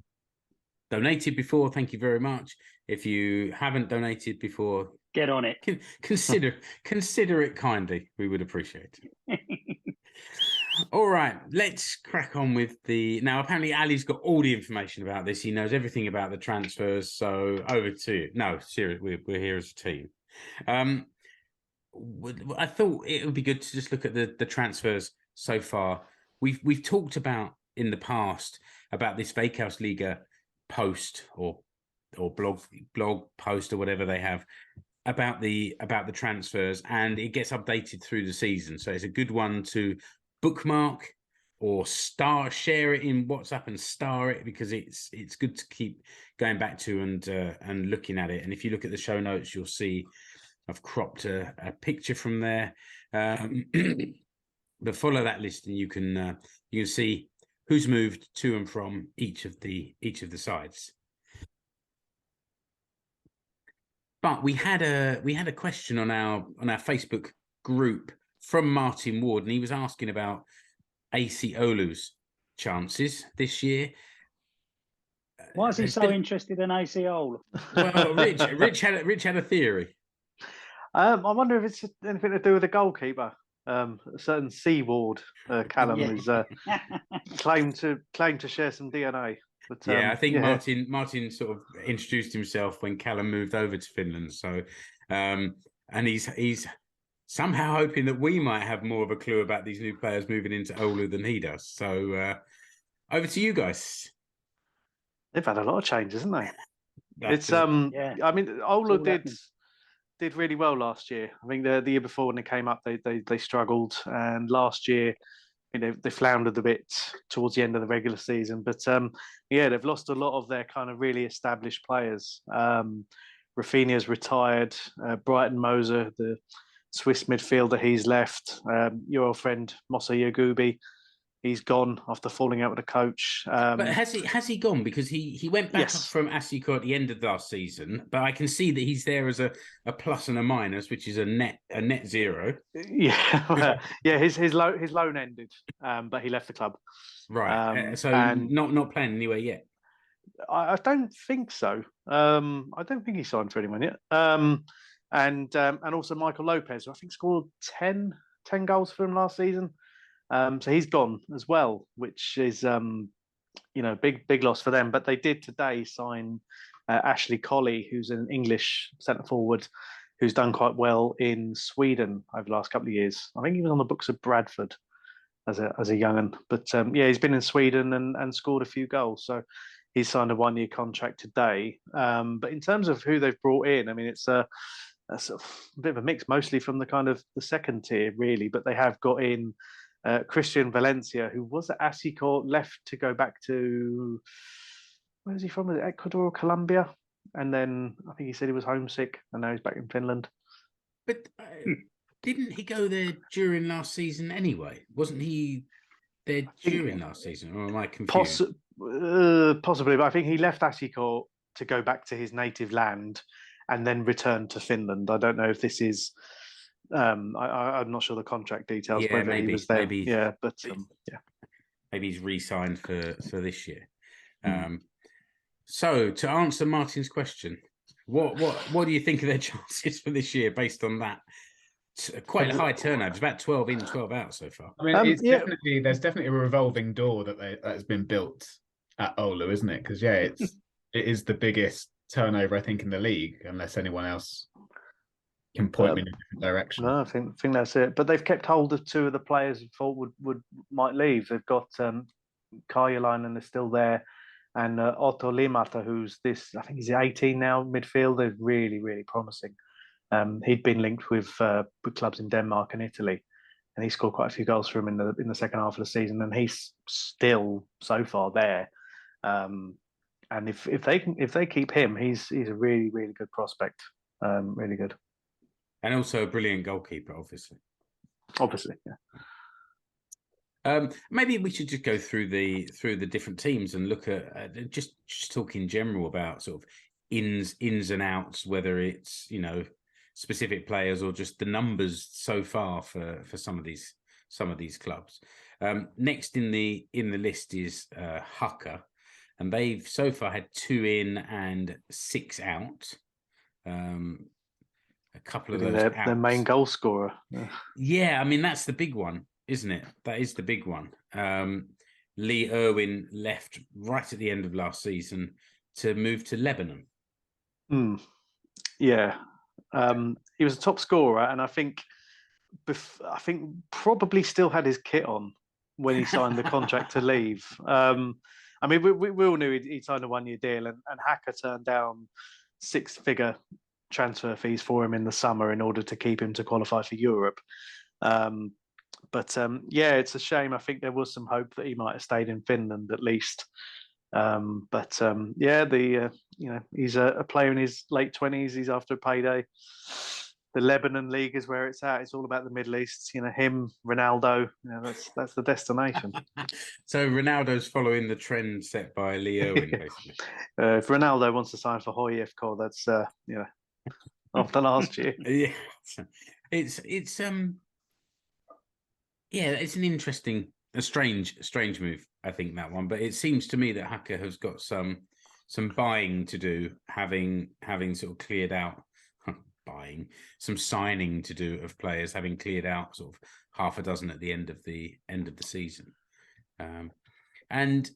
Speaker 2: donated before, thank you very much. If you haven't donated before,
Speaker 3: get on it.
Speaker 2: Consider it kindly. We would appreciate it. All right, let's crack on with now. Apparently, Ali's got all the information about this. He knows everything about the transfers. So over to you. No, seriously, we're here as a team. I thought it would be good to just look at the transfers so far. We've talked about in the past about this Veikkausliiga post or blog post or whatever they have about the transfers, and it gets updated through the season. So it's a good one to bookmark or share it in WhatsApp and star it, because it's good to keep going back to and looking at it. And if you look at the show notes, you'll see I've cropped a picture from there. But follow that list and you can see who's moved to and from each of the sides. But we had a question on our Facebook group from Martin Ward, and he was asking about AC Oulu's chances this year.
Speaker 3: Why is he so interested in AC Oulu?
Speaker 2: Well, Rich had a theory.
Speaker 4: I wonder if it's anything to do with the goalkeeper. A certain Seaward, Callum, is claimed to share some DNA. But,
Speaker 2: I think Martin sort of introduced himself when Callum moved over to Finland. So, and he's somehow hoping that we might have more of a clue about these new players moving into Oulu than he does. So, over to you guys.
Speaker 4: They've had a lot of changes, haven't they? I mean, Oulu did really well last year. I think the year before when they came up, they struggled, and last year, they floundered a bit towards the end of the regular season. But they've lost a lot of their kind of really established players. Rafinha's retired. Brighton Moser, the Swiss midfielder, he's left. Your old friend Mosa Yagubi, he's gone after falling out with the coach.
Speaker 2: But has he gone? Because he went back up from Asiko at the end of last season, but I can see that he's there as a plus and a minus, which is a net zero.
Speaker 4: Yeah, his loan ended, but he left the club.
Speaker 2: Right. So not playing anywhere yet.
Speaker 4: I don't think so. I don't think he signed for anyone yet. And also Michael Lopez, who I think scored 10 goals for him last season. So he's gone as well, which is big loss for them. But they did today sign Ashley Colley, who's an English centre forward who's done quite well in Sweden over the last couple of years. I think he was on the books of Bradford as a young'un. But he's been in Sweden and scored a few goals. So he's signed a 1-year contract today. But in terms of who they've brought in, I mean, it's a sort of bit of a mix, mostly from the kind of the second tier, really. But they have got in Christian Valencia, who was at Asiko, left to go back to, where is he from? Was it Ecuador or Colombia? And then I think he said he was homesick, and now he's back in Finland.
Speaker 2: But didn't he go there during last season anyway? Wasn't he there during last season, or am I confused?
Speaker 4: Possibly, but I think he left Asiko to go back to his native land and then return to Finland. I don't know if this is... I'm not sure the contract details.
Speaker 2: Yeah, maybe
Speaker 4: he was there.
Speaker 2: Maybe, maybe he's re-signed for this year. So to answer Martin's question, what do you think of their chances for this year based on that? Quite a high turnover. It's about 12 in, 12 out so far.
Speaker 5: I mean, there's definitely a revolving door that has been built at Oulu, isn't it? Because it is the biggest turnover, I think, in the league, unless anyone else can point me in a different direction.
Speaker 4: No, I think that's it. But they've kept hold of two of the players who thought might leave. They've got Karjalainen is still there, and Otto Limata, who's I think he's 18 now, midfielder, really, really promising. He'd been linked with clubs in Denmark and Italy, and he scored quite a few goals for him in the second half of the season, and he's still so far there. And if they keep him, he's a really, really good prospect. Really good.
Speaker 2: And also a brilliant goalkeeper, obviously.
Speaker 4: Yeah.
Speaker 2: Maybe we should just go through the different teams and look at just talk in general about sort of ins and outs, whether it's specific players or just the numbers so far for some of these clubs. Next in the list is Huuhkajat, and they've so far had 2 in and 6 out. A couple of those
Speaker 4: their main goal scorer.
Speaker 2: Yeah, I mean that's the big one, isn't it? That is the big one. Lee Irwin left right at the end of last season to move to Lebanon.
Speaker 4: Yeah, he was a top scorer, and I think probably still had his kit on when he signed the contract to leave. I mean, we all knew he'd signed a 1-year deal, and Huuhkajat turned down 6-figure transfer fees for him in the summer in order to keep him to qualify for Europe. But it's a shame. I think there was some hope that he might have stayed in Finland at least. He's a player in his late 20s. He's after a payday. The Lebanon League is where it's at. It's all about the Middle East. Him, Ronaldo. That's the destination.
Speaker 2: So Ronaldo's following the trend set by Lee Irwin, basically.
Speaker 4: If Ronaldo wants to sign for Huuhkajat, that's after last year.
Speaker 2: Yeah, it's an interesting, a strange move. I think that one, but it seems to me that Huuhkajat has got some buying to do, having sort of cleared out. Some signing to do of players, having cleared out sort of half a dozen at the end of the season, and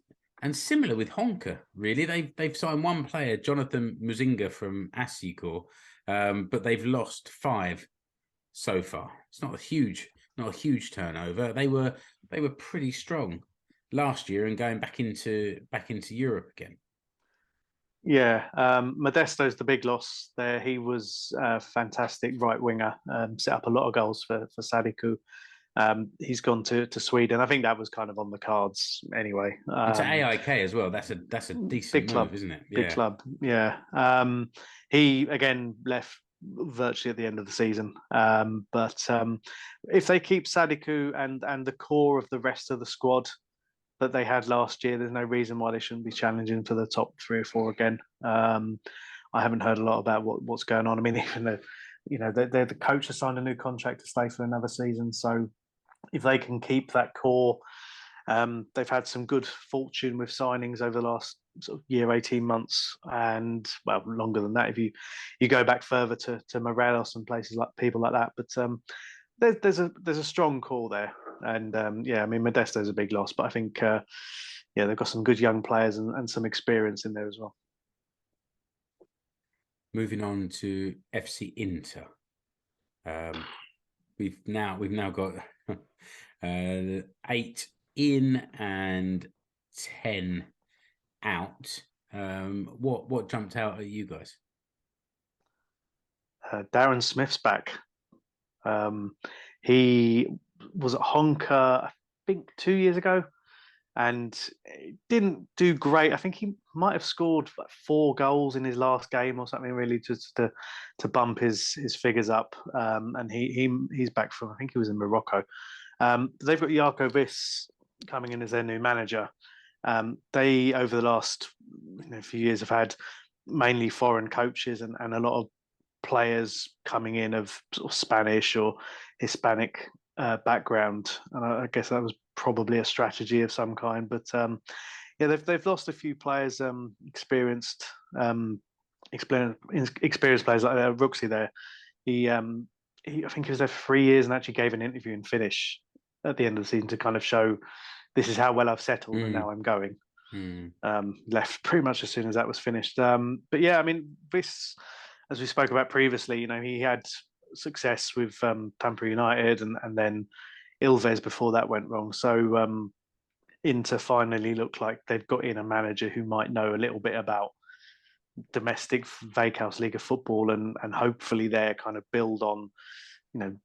Speaker 2: similar with Honka. Really, they've signed one player, Jonathan Muzinga from Asikor, but they've lost 5 so far. It's not a huge turnover. They were pretty strong last year and going back into Europe again.
Speaker 4: Yeah, Modesto's the big loss there. He was a fantastic right winger, set up a lot of goals for Sadiku. He's gone to Sweden. I think that was kind of on the cards anyway.
Speaker 2: And to AIK as well. That's a decent
Speaker 4: big club,
Speaker 2: move, isn't it?
Speaker 4: Big club, yeah. He again left virtually at the end of the season. But if they keep Sadiku and the core of the rest of the squad that they had last year, there's no reason why they shouldn't be challenging for the top 3 or 4 again. I haven't heard a lot about what's going on. I mean, even the coach has signed a new contract to stay for another season. So if they can keep that core, they've had some good fortune with signings over the last sort of year, 18 months, and well, longer than that if you go back further to Morelos and places like people like that. But there's a strong core there. And I mean, Modesto's a big loss, but I think they've got some good young players and some experience in there as well.
Speaker 2: Moving on to FC Inter, we've now got 8 in and 10 out. What jumped out at you guys?
Speaker 4: Darren Smith's back. He was at Honka, I think 2 years ago, and didn't do great. I think he might have scored 4 goals in his last game or something, really, just to bump his figures up. And he's back from, I think he was in Morocco. They've got Jarko Vis coming in as their new manager. They, over the last few years, have had mainly foreign coaches and a lot of players coming in of sort of Spanish or Hispanic background, and I guess that was probably a strategy of some kind. But they've lost a few players, experienced players like Ruxy there. I think he was there for 3 years and actually gave an interview in Finnish at the end of the season to kind of show this is how well I've settled and now I'm going. So I think there's a strong core there, and there's some good young players. And some experience players like Ruxy there. I think he was there for 3 years and actually gave an interview in Finnish at the end of the season to kind of show this is how well I've settled and now I'm going. left pretty much as soon as that was finished. But yeah, I mean, this, as we spoke about previously, he had success with Tampere United and then Ilves before that went wrong. So Inter finally looked like they'd got in a manager who might know a little bit about domestic Veikkausliiga football, and hopefully they're kind of build on,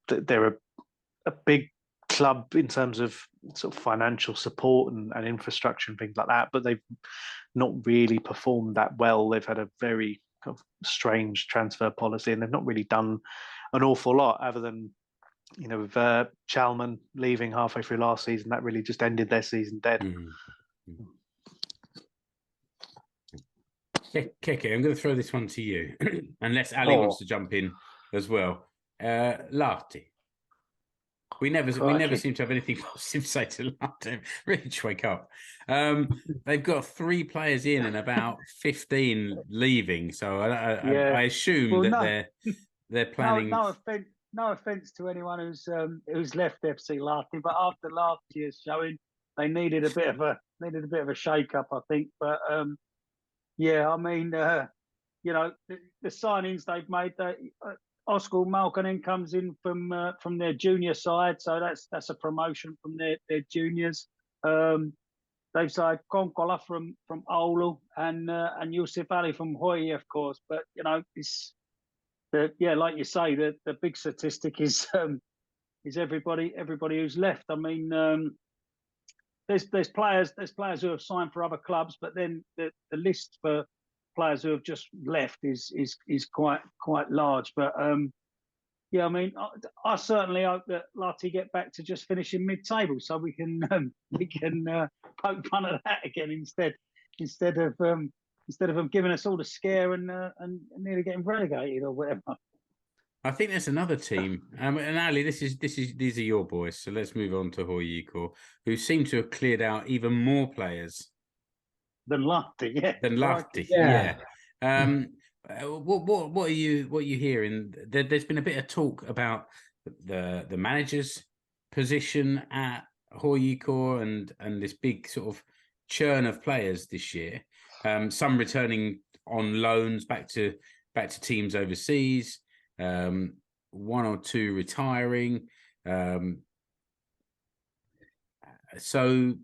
Speaker 4: they're a big club in terms of sort of financial support and infrastructure and things like that, but they've not really performed that well. They've had a very kind of strange transfer policy, and they've not really done an awful lot other than, with Chalman leaving halfway through last season. That really just ended their season dead.
Speaker 2: Keke, I'm going to throw this one to you, unless Ali wants to jump in as well. Lahti. We never seem to have anything positive to say to Lahti. Really, just wake up. They've got 3 players in and about 15 leaving. So I assume they're planning.
Speaker 3: No offense to anyone who's left FC Lahti, but after last year's showing, they needed a bit of a shake up, I think. But I mean, the signings they've made, Oscar Malkonen comes in from their junior side, so that's a promotion from their juniors. They've signed Konkola from Oulu and Yusuf Ali from Hoyi, of course. But it's like you say, the big statistic is everybody who's left. I mean, there's players who have signed for other clubs, but then the list for players who have just left is quite large. But I mean, I certainly hope that Lahti get back to just finishing mid-table, so we can poke fun at that again instead of them giving us all the scare and nearly getting relegated or whatever.
Speaker 2: I think there's another team, and Ali, these are your boys. So let's move on to Huuhkajat, who seem to have cleared out even more players
Speaker 3: than Lahti.
Speaker 2: Yeah. What are you hearing? There's been a bit of talk about the manager's position at Huuhkajat and this big sort of churn of players this year. Some returning on loans back to teams overseas. 1 or 2 retiring. So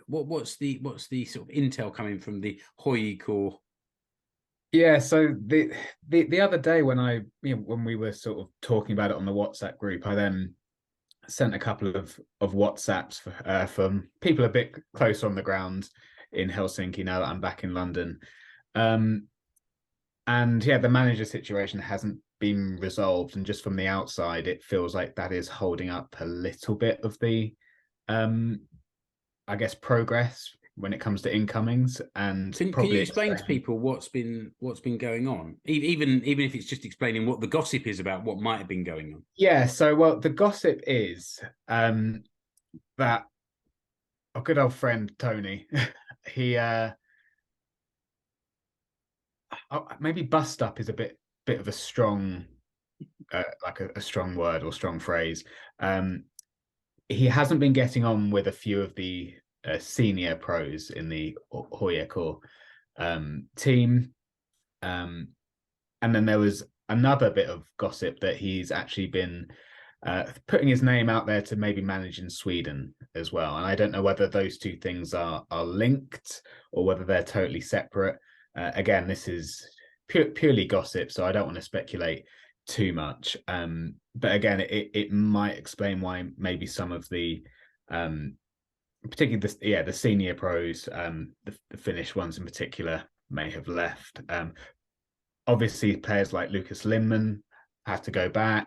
Speaker 2: what's the sort of intel coming from the Huuhkajat?
Speaker 5: Yeah, so the other day when when we were sort of talking about it on the WhatsApp group, I then sent a couple of WhatsApps from people a bit closer on the ground in Helsinki now that I'm back in London. And the manager situation hasn't been resolved, and just from the outside, it feels like that is holding up a little bit of the, I guess, progress when it comes to incomings. And
Speaker 2: can you explain to people what's been going on, even if it's just explaining what the gossip is about what might have been going on?
Speaker 5: Yeah, so the gossip is that our good old friend Tony, he maybe bust up is a bit of a strong, like a strong word or strong phrase. He hasn't been getting on with a few of the senior pros in the Huuhkajat team. And then there was another bit of gossip that he's actually been putting his name out there to maybe manage in Sweden as well. And I don't know whether those two things are linked or whether they're totally separate. Again, this is purely gossip, so I don't want to speculate too much. But again, it might explain why maybe some of the, particularly the senior pros, the Finnish ones in particular, may have left. Obviously, players like Lucas Lindman have to go back.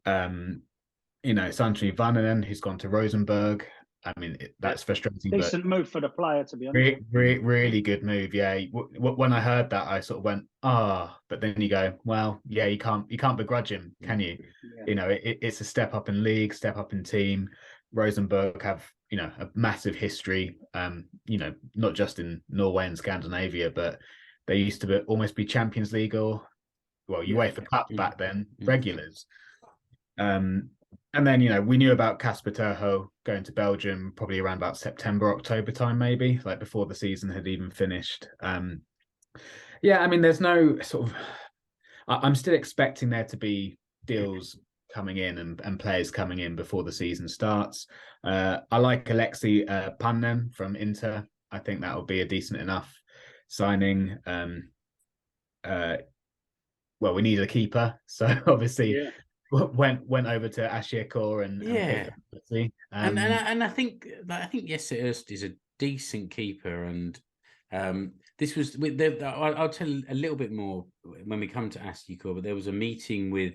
Speaker 5: It's Anthony Vannanen who's gone to Rosenborg. I mean, that's frustrating.
Speaker 3: Decent move for the player, to be honest.
Speaker 5: Really good move. Yeah. When I heard that, I sort of went, but then you go, well, yeah, you can't begrudge him, can you? Yeah. It's a step up in league, step up in team. Rosenborg have, a massive history, not just in Norway and Scandinavia, but they used to almost be Champions League or, UEFA Cup back then, regulars. And then, we knew about Casper Terho going to Belgium probably around about September, October time, maybe, like before the season had even finished. Yeah, I mean, there's no sort of... I'm still expecting there to be deals coming in and players coming in before the season starts. I like Alexi Pannen from Inter. I think that will be a decent enough signing. Well, we need a keeper, so obviously went over to Ashiakor and picked up Alexi.
Speaker 2: And I think Jesse Erst is a decent keeper, and this was I'll tell a little bit more when we come to Ashiakor, but there was a meeting with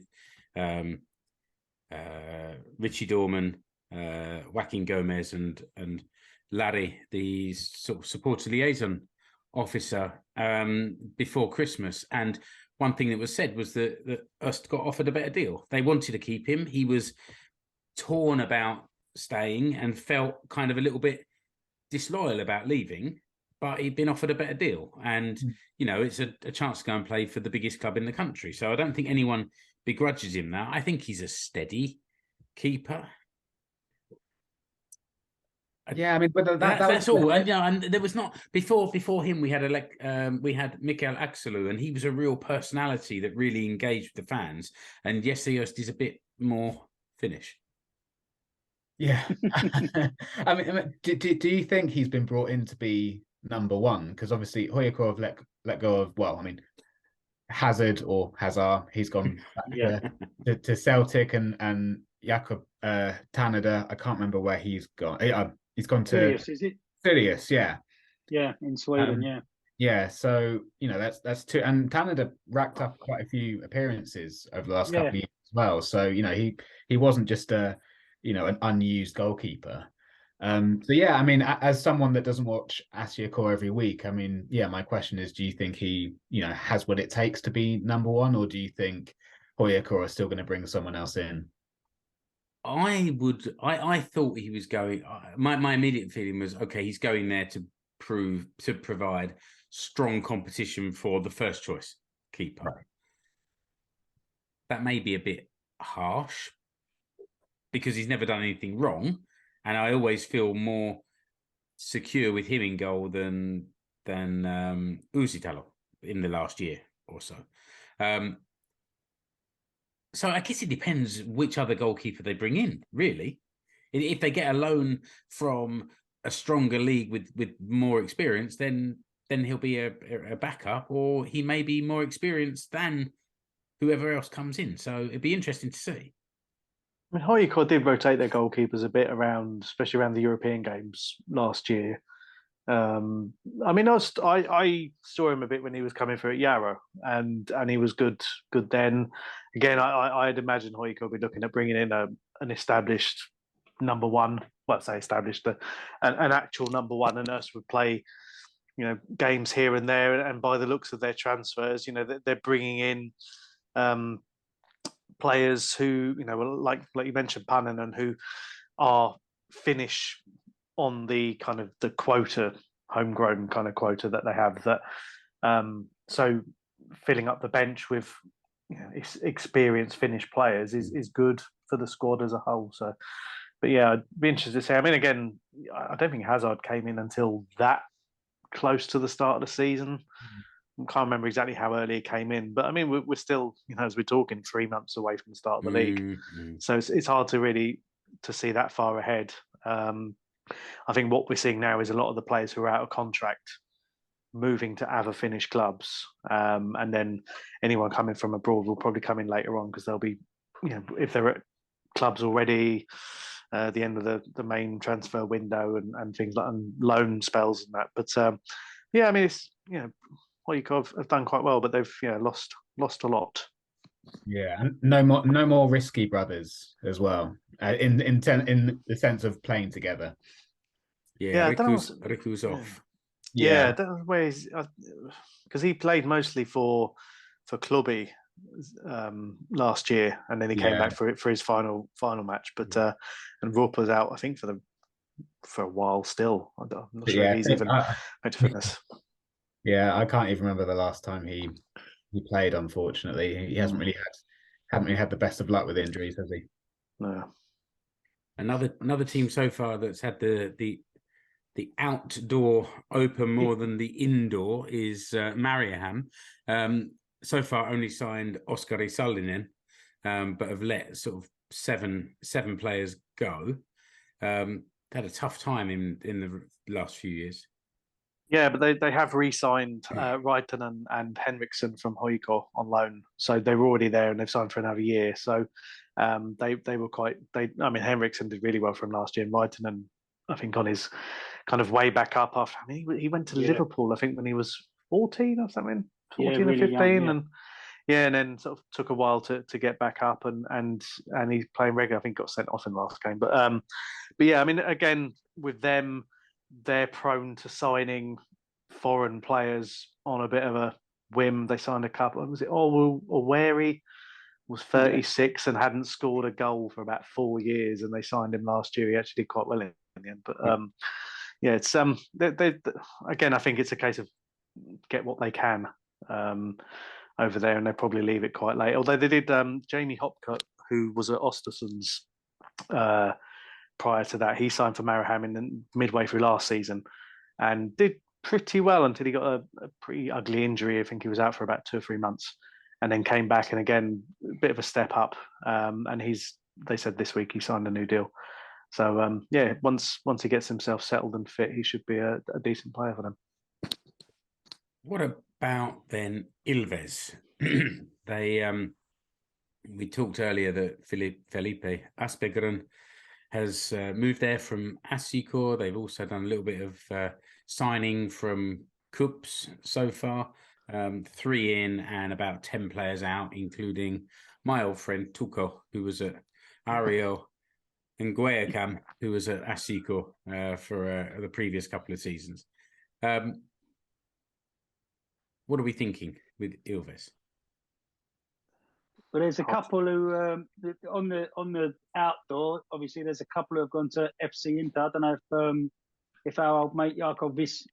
Speaker 2: Richie Dorman, Joaquin Gomez, and Larry, the sort of supporter liaison officer, before Christmas. And one thing that was said was that Ust got offered a better deal. They wanted to keep him. He was torn about staying and felt kind of a little bit disloyal about leaving, but he'd been offered a better deal. And, it's a chance to go and play for the biggest club in the country. So I don't think anyone begrudges him that. I think he's a steady keeper.
Speaker 5: Yeah, I mean, but
Speaker 2: that's all. And there was not before him. We had Mikael Axelu, and he was a real personality that really engaged with the fans. And Jesse Öst is a bit more Finnish.
Speaker 5: Yeah, I mean, do you think he's been brought in to be number one? Because obviously Huuhkajat have let go of. Well, I mean, Hazard or Hazard, he's gone back to Celtic, and Jakob Tanada. I can't remember where he's gone. He's gone to
Speaker 3: Sirius, is it?
Speaker 5: Sirius, yeah.
Speaker 3: Yeah, in Sweden, yeah.
Speaker 5: Yeah, so that's two, and Tanada racked up quite a few appearances over the last couple of years as well. So he wasn't just an unused goalkeeper. So yeah, I mean, as someone that doesn't watch Ashiakor every week, I mean, yeah, my question is, do you think he has what it takes to be number one, or do you think Huuhkajat are still going to bring someone else in?
Speaker 2: I thought he was going. My immediate feeling was, okay, he's going there to provide strong competition for the first choice keeper. Right. That may be a bit harsh because he's never done anything wrong, and I always feel more secure with him in goal than Uusitalo in the last year or so. So I guess it depends which other goalkeeper they bring in, really. If they get a loan from a stronger league with more experience, then he'll be a backup, or he may be more experienced than whoever else comes in. So it'd be interesting to see.
Speaker 4: I mean, Huuhkajat did rotate their goalkeepers a bit around, especially around the European games last year. I mean, I saw him a bit when he was coming through at Yarrow, and he was good then. Again, I'd imagine Huuhkajat will be looking at bringing in an established number one. Well, say established, an actual number one, and us would play, games here and there. And by the looks of their transfers, they're bringing in players who, like you mentioned, Pannen, who are Finnish on the kind of the quota, homegrown kind of quota that they have. That so filling up the bench with experienced Finnish players is good for the squad as a whole. So, but yeah, I'd be interested to see. I mean, again, I don't think Hazard came in until that close to the start of the season. I can't remember exactly how early he came in, but I mean, we're still, as we're talking, 3 months away from the start of the league. So it's hard to really to see that far ahead. I think what we're seeing now is a lot of the players who are out of contract moving to other Finnish clubs, and then anyone coming from abroad will probably come in later on because they'll be, if they're at clubs already, the end of the main transfer window and things like and loan spells and that. But yeah, I mean, it's Huuhkajat have done quite well, but they've lost a lot.
Speaker 5: Yeah, and no more risky brothers as well. In the sense of playing together.
Speaker 2: Yeah, Riku's off.
Speaker 4: Yeah, that was where because he played mostly for Clubby last year, and then he came back for his final match. But and Europa's out, I think, for a while still. I'm not sure if he's even back to fitness.
Speaker 5: Yeah, I can't even remember the last time he played. Unfortunately, he haven't really had the best of luck with injuries, has he?
Speaker 4: No.
Speaker 2: Another team so far that's had the outdoor open more than the indoor is Mariehamn. So far, only signed Oskari Sallinen, but have let sort of seven players go. Had a tough time in the last few years.
Speaker 4: Yeah, but they have re-signed Raitanen and Henriksson from Huuhkajat on loan, so they were already there and they've signed for another year. So they were quite. I mean, Henriksson did really well for him last year, and Raitanen, I think, on his kind of way back up after. I mean, he went to Liverpool, I think, when he was 14 or something, 14 or 15, young, and then sort of took a while to get back up, and he's playing regular. I think got sent off in the last game, but yeah, I mean, again with them, they're prone to signing foreign players on a bit of a whim. They signed a couple. Was it Oweri? Was 36 and hadn't scored a goal for about 4 years, and they signed him last year. He actually did quite well in the end, but yeah, it's they again, I think it's a case of get what they can over there, and they probably leave it quite late. Although they did Jamie Hopcutt, who was at Ostersund's prior to that, he signed for Mariehamn midway through last season and did pretty well until he got a pretty ugly injury. I think he was out for about 2 or 3 months, and then came back, and again a bit of a step up. And they said this week he signed a new deal. So yeah, once he gets himself settled and fit, he should be a decent player for them.
Speaker 2: What about then Ilves? We talked earlier that Felipe Aspegren has moved there from Asicor. They've also done a little bit of signing from Cups so far. 3 in and about 10 players out, including my old friend Tuko, who was at Ariel, and Guayacam, who was at Asicor for the previous couple of seasons. What are we thinking with Ilves?
Speaker 3: Well, there's a couple who on the outdoor. Obviously, there's a couple who have gone to FC Inter. I don't know if our old mate Jakob is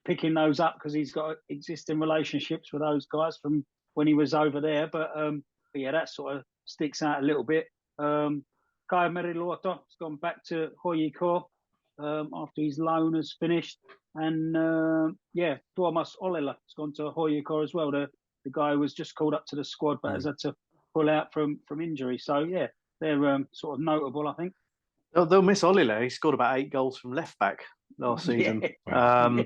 Speaker 3: picking those up because he's got existing relationships with those guys from when he was over there. But yeah, that sort of sticks out a little bit. Kai Meriluoto has gone back to Huuhkajat after his loan has finished, and yeah, Tuomas Olela has gone to Huuhkajat as well. The guy who was just called up to the squad but has had to pull out from injury. So yeah, they're sort of notable, I think.
Speaker 4: They'll miss Olela. He scored about 8 goals from left back last season. Yeah.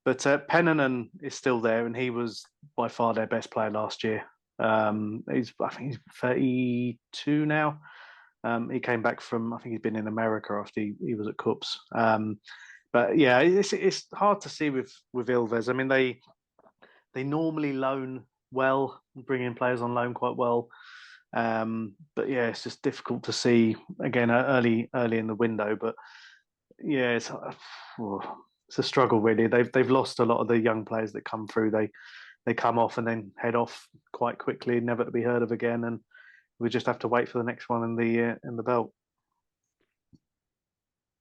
Speaker 4: But Pennanen is still there, and he was by far their best player last year. I think he's 32 now. He came back from, I think he's been in America after he was at Cups. But yeah, it's hard to see with Ilves. I mean, they normally loan well, bring in players on loan quite well. But yeah, it's just difficult to see again early in the window. But yeah, it's a struggle really. They've lost a lot of the young players that come through. They come off and then head off quite quickly, never to be heard of again. And we just have to wait for the next one in the belt.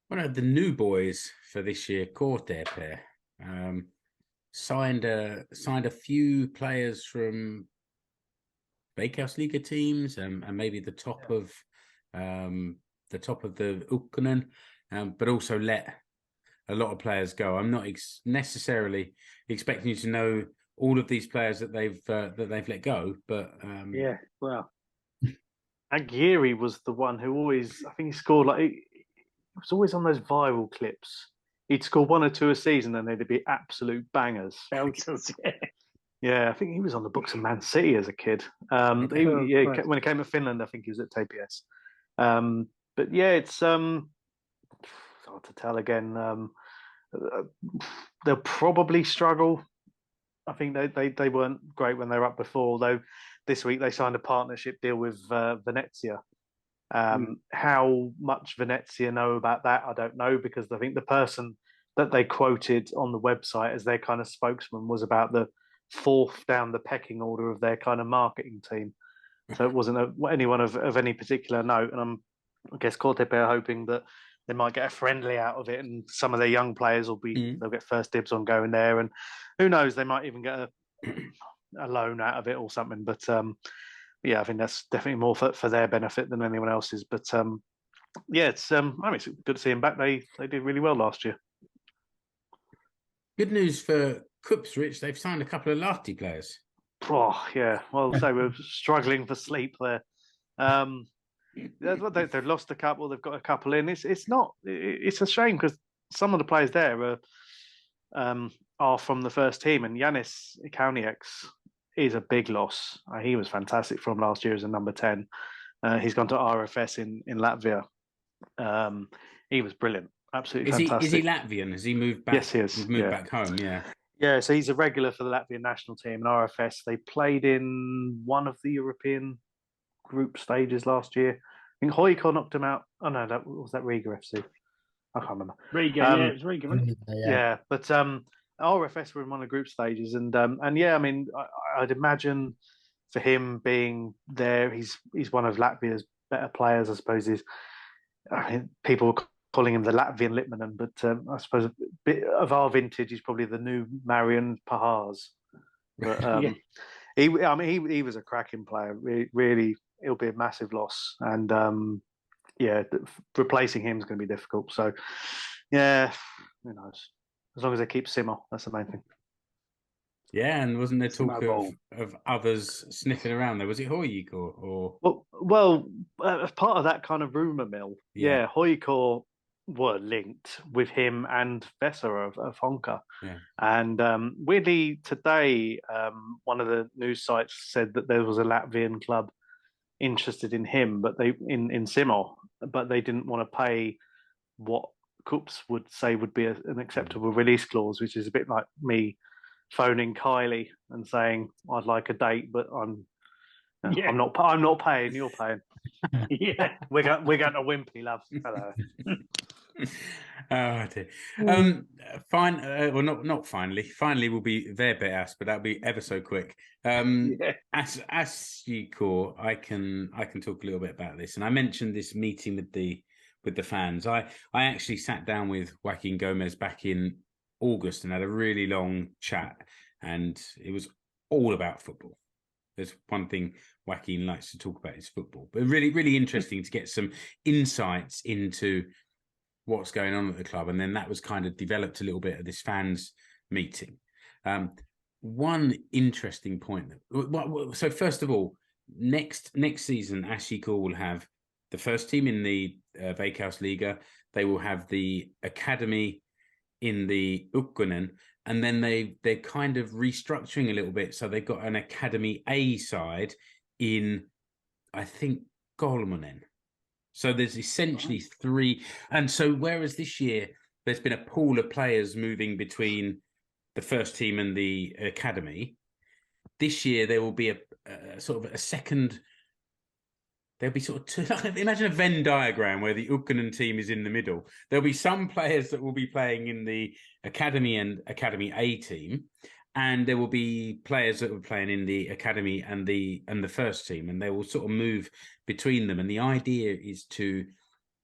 Speaker 2: One of the new boys for this year, Korte pair, signed a few players from Veikkausliiga teams and maybe the top of the Ukkonen, but also let a lot of players go. I'm not necessarily expecting you to know all of these players that they've let go, but
Speaker 3: yeah, well,
Speaker 4: Aguirre was the one who always, I think he scored he was always on those viral clips. He'd score 1 or 2 a season and they'd be absolute bangers.
Speaker 3: Belters, yeah.
Speaker 4: Yeah, I think he was on the books of Man City as a kid. When he came to Finland, I think he was at TPS. But yeah, it's hard to tell again. They'll probably struggle. I think they weren't great when they were up before, although this week they signed a partnership deal with Venezia. How much Venezia know about that, I don't know, because I think the person that they quoted on the website as their kind of spokesman was about the 4th down the pecking order of their kind of marketing team. So it wasn't anyone of any particular note. And I guess Cortepe are hoping that they might get a friendly out of it, and some of their young players they'll get first dibs on going there. And who knows, they might even get a loan out of it or something. But yeah, I think that's definitely more for their benefit than anyone else's. But yeah, it's it's good to see him back. They did really well last year.
Speaker 2: Good news for Cups, Rich. They've signed a couple of Lahti players.
Speaker 4: Oh yeah, well, so we're struggling for sleep there. They've lost a couple. They've got a couple in. It's a shame because some of the players there are from the first team, and Yanis Ikaunieks is a big loss. He was fantastic from last year as a number 10. He's gone to RFS in Latvia. He was brilliant, absolutely fantastic.
Speaker 2: Is he Latvian? Has he moved back?
Speaker 4: Yes, he is.
Speaker 2: He's moved back home. Yeah.
Speaker 4: Yeah, so he's a regular for the Latvian national team and RFS. They played in one of the European group stages last year. I think Huuhkajat knocked him out. Oh no, that was Riga FC. I can't remember.
Speaker 3: Riga, it was Riga.
Speaker 4: Yeah, but RFS were in one of the group stages, and yeah, I mean, I'd imagine for him being there, he's one of Latvia's better players. I suppose people were calling him the Latvian Litmanen, but I suppose a bit of our vintage, he's probably the new Marian Pahars. But he was a cracking player. Really, it'll be a massive loss, and replacing him is going to be difficult. So, yeah, who knows? As long as they keep Simmer, that's the main thing.
Speaker 2: Yeah, and wasn't there talk of others sniffing around there? Was it Huuhkajat or?
Speaker 4: Well, as part of that kind of rumor mill, Huuhkajat were linked with him and Vesser of Honka.
Speaker 2: Yeah.
Speaker 4: And weirdly, today, one of the news sites said that there was a Latvian club interested in him, but in Simmer, but they didn't want to pay what Cups would say would be an acceptable release clause, which is a bit like me phoning Kylie and saying I'd like a date, but I'm not paying. You're paying.
Speaker 3: Yeah,
Speaker 4: we're going to Wimpy, love. Hello.
Speaker 2: Oh dear. Fine. Well, not finally. Finally, will be their bit ass, but that'll be ever so quick. As you call, I can talk a little bit about this, and I mentioned this meeting with the fans. I actually sat down with Joaquin Gomez back in August and had a really long chat, and it was all about football. There's one thing Joaquin likes to talk about is football, but really, really interesting to get some insights into what's going on at the club. And then that was kind of developed a little bit of this fans meeting. One interesting point. So first of all, next season, Ashiko will have the first team in the Veikkausliiga. They will have the academy in the Ykkönen, and then they're kind of restructuring a little bit. So they've got an academy A side in, I think, Kolmonen. So there's essentially three. And so whereas this year there's been a pool of players moving between the first team and the academy, this year there will be a sort of a second. There'll be sort of two, imagine a Venn diagram where the Ykkönen team is in the middle. There'll be some players that will be playing in the academy and academy A team, and there will be players that will be playing in the academy and the first team, and they will sort of move between them. And the idea is to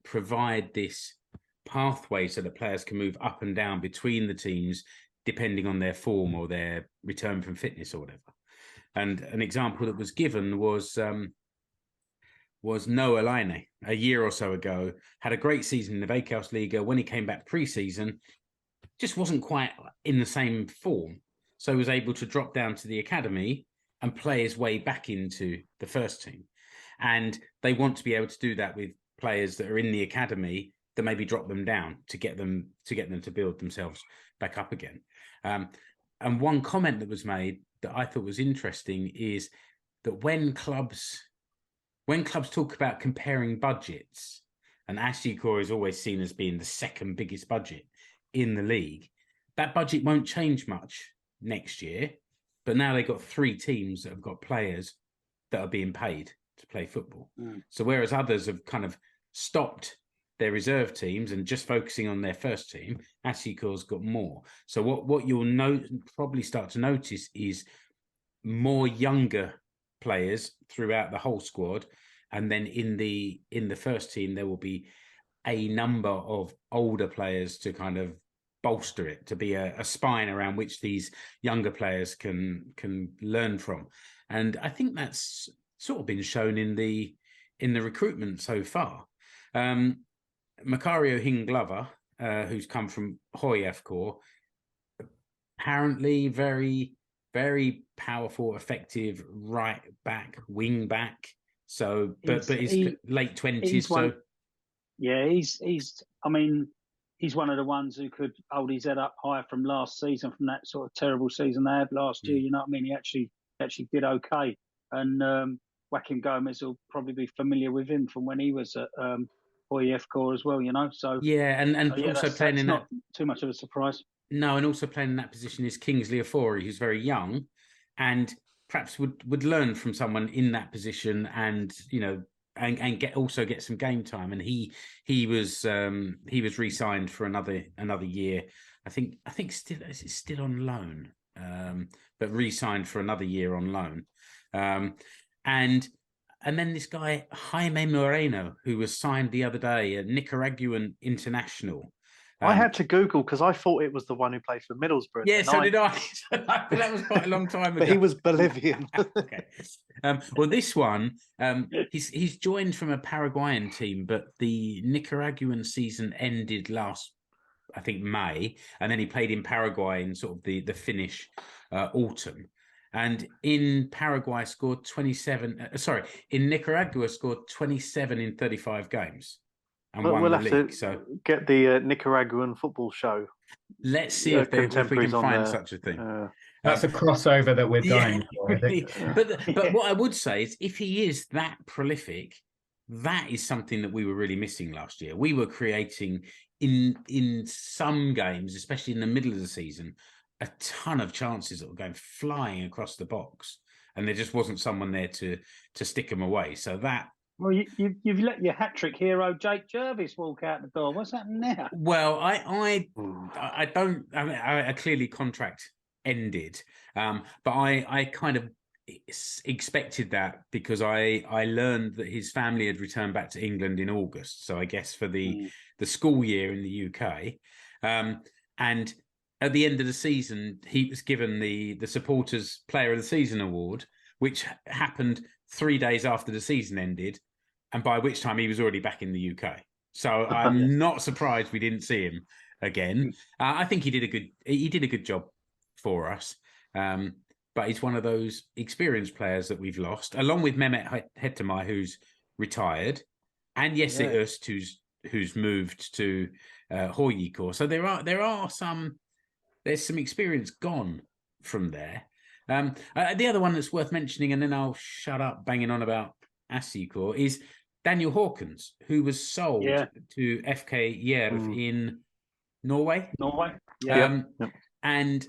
Speaker 2: provide this pathway so that players can move up and down between the teams depending on their form or their return from fitness or whatever. And an example that was given was Noah Laine a year or so ago, had a great season in the Veikkausliiga. When he came back pre-season, just wasn't quite in the same form. So he was able to drop down to the academy and play his way back into the first team. And they want to be able to do that with players that are in the academy, that maybe drop them down to get them to build themselves back up again. And one comment that was made that I thought was interesting is that when clubs talk about comparing budgets, and Ashiko is always seen as being the second biggest budget in the league, that budget won't change much next year. But now they've got three teams that have got players that are being paid to play football. So whereas others have kind of stopped their reserve teams and just focusing on their first team, Ashiko's got more. So what you'll probably start to notice is more younger players throughout the whole squad, and then in the first team there will be a number of older players to kind of bolster it, to be a spine around which these younger players can learn from. And I think that's sort of been shown in the recruitment so far. Macario Hing-Glover, who's come from Huuhkajat, apparently very, very powerful, effective right back, wing back. So, but he's late 20s. So,
Speaker 3: yeah, he's. I mean, he's one of the ones who could hold his head up higher from last season, from that sort of terrible season they had last year. You know what I mean? He actually did okay. And Joaquim Gomez will probably be familiar with him from when he was at Huuhkajat as well. You know, so
Speaker 2: yeah, and also playing in that,
Speaker 3: not too much of a surprise.
Speaker 2: No, and also playing in that position is Kingsley Ofori, who's very young, and perhaps would learn from someone in that position, and and get some game time. And he was re-signed for another year. I think still on loan, but re-signed for another year on loan. And then this guy Jaime Moreno, who was signed the other day, a Nicaraguan international.
Speaker 4: I had to Google because I thought it was the one who played for Middlesbrough.
Speaker 2: Yeah, so did I. But that was quite a long time ago.
Speaker 4: But he was Bolivian.
Speaker 2: Okay. Well, this one, he's joined from a Paraguayan team, but the Nicaraguan season ended last, I think, May, and then he played in Paraguay in sort of the Finnish autumn. And in Paraguay scored 27. In Nicaragua scored 27 in 35 games. And
Speaker 4: we'll have to get the Nicaraguan football show.
Speaker 2: Let's see if we can find such a thing.
Speaker 5: That's a crossover that we're dying for. I think.
Speaker 2: But what I would say is, if he is that prolific, that is something that we were really missing last year. We were creating in some games, especially in the middle of the season, a ton of chances that were going flying across the box, and there just wasn't someone there to stick them away. So that.
Speaker 3: Well, you've let your hat-trick hero Jake Jervis walk out the door. What's happening there?
Speaker 2: Well, I don't. I mean, I clearly contract ended, but I kind of expected that because I learned that his family had returned back to England in August. So I guess for the school year in the UK, and at the end of the season, he was given the Supporters Player of the Season award, which happened 3 days after the season ended. And by which time he was already back in the UK. So I'm not surprised we didn't see him again. I think he did a good job for us. But he's one of those experienced players that we've lost, along with Mehmet Hetemay, who's retired, and Jesse Öst, who's moved to Huuhkajat. So there's some experience gone from there. The other one that's worth mentioning, and then I'll shut up banging on about Assikor, is Daniel Hawkins, who was sold to FK Jerv in Norway. And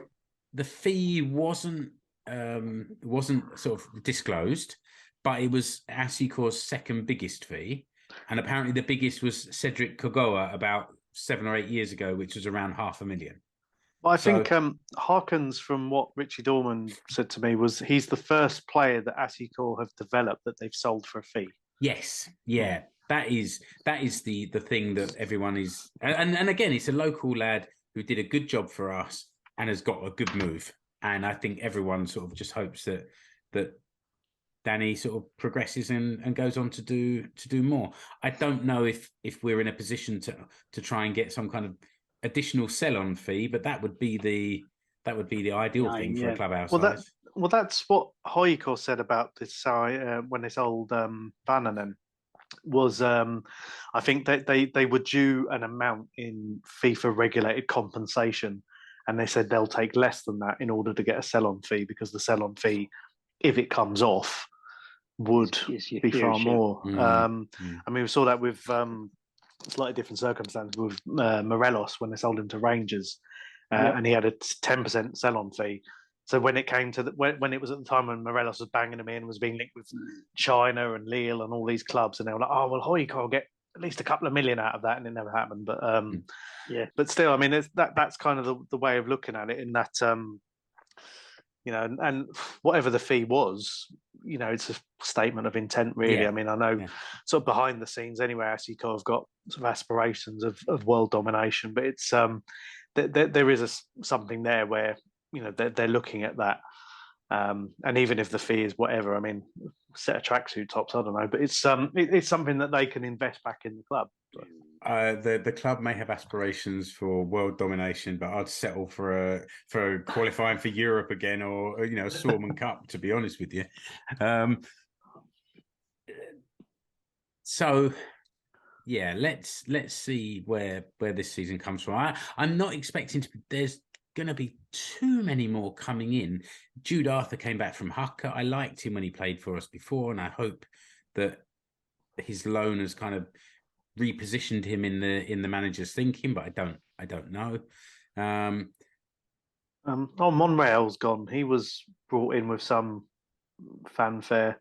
Speaker 2: the fee wasn't sort of disclosed, but it was Assikor's second biggest fee, and apparently the biggest was Cedric Kogoa about 7 or 8 years ago, which was around $500,000.
Speaker 4: Well, I think Harkins, from what Richie Dorman said to me, was he's the first player that Assikor have developed that they've sold for a fee.
Speaker 2: Yes, yeah, that is the thing that everyone is, and again, it's a local lad who did a good job for us and has got a good move, and I think everyone sort of just hopes that Danny sort of progresses and goes on to do more. I don't know if we're in a position to try and get some kind of additional sell-on fee, but that would be the ideal thing for a club our size.
Speaker 4: Well, that's what Huuhkajat said about this when they sold Vannanen. Was I think that they were due an amount in FIFA regulated compensation, and they said they'll take less than that in order to get a sell-on fee, because the sell-on fee, if it comes off, would be far more. I mean, we saw that with slightly different circumstances with Morelos when they sold him to Rangers, and he had a 10% sell-on fee. So when it came to when it was at the time when Morelos was banging him in, was being linked with China and Lille and all these clubs, and they were like, "Oh well, Huuhkajat will get at least a couple of million out of that," and it never happened. But but still, I mean, that's kind of the way of looking at it. In that, and whatever the fee was, it's a statement of intent, really. I mean, I know sort of behind the scenes anyway, Assikor have got sort of aspirations of world domination, but it's there is something there where they're looking at that And even if the fee is whatever, I mean, set of tracksuit tops, I don't know, but it's something that they can invest back in the club.
Speaker 2: The club may have aspirations for world domination, but I'd settle for qualifying for Europe again, or a Suomen Cup. To be honest with you, so yeah, let's see where this season comes from. I'm not expecting there's going to be too many more coming in. Jude Arthur came back from Huuhkajat. I liked him when he played for us before, and I hope that his loan has kind of repositioned him in the manager's thinking, but I don't know.
Speaker 4: Monreal's gone. He was brought in with some fanfare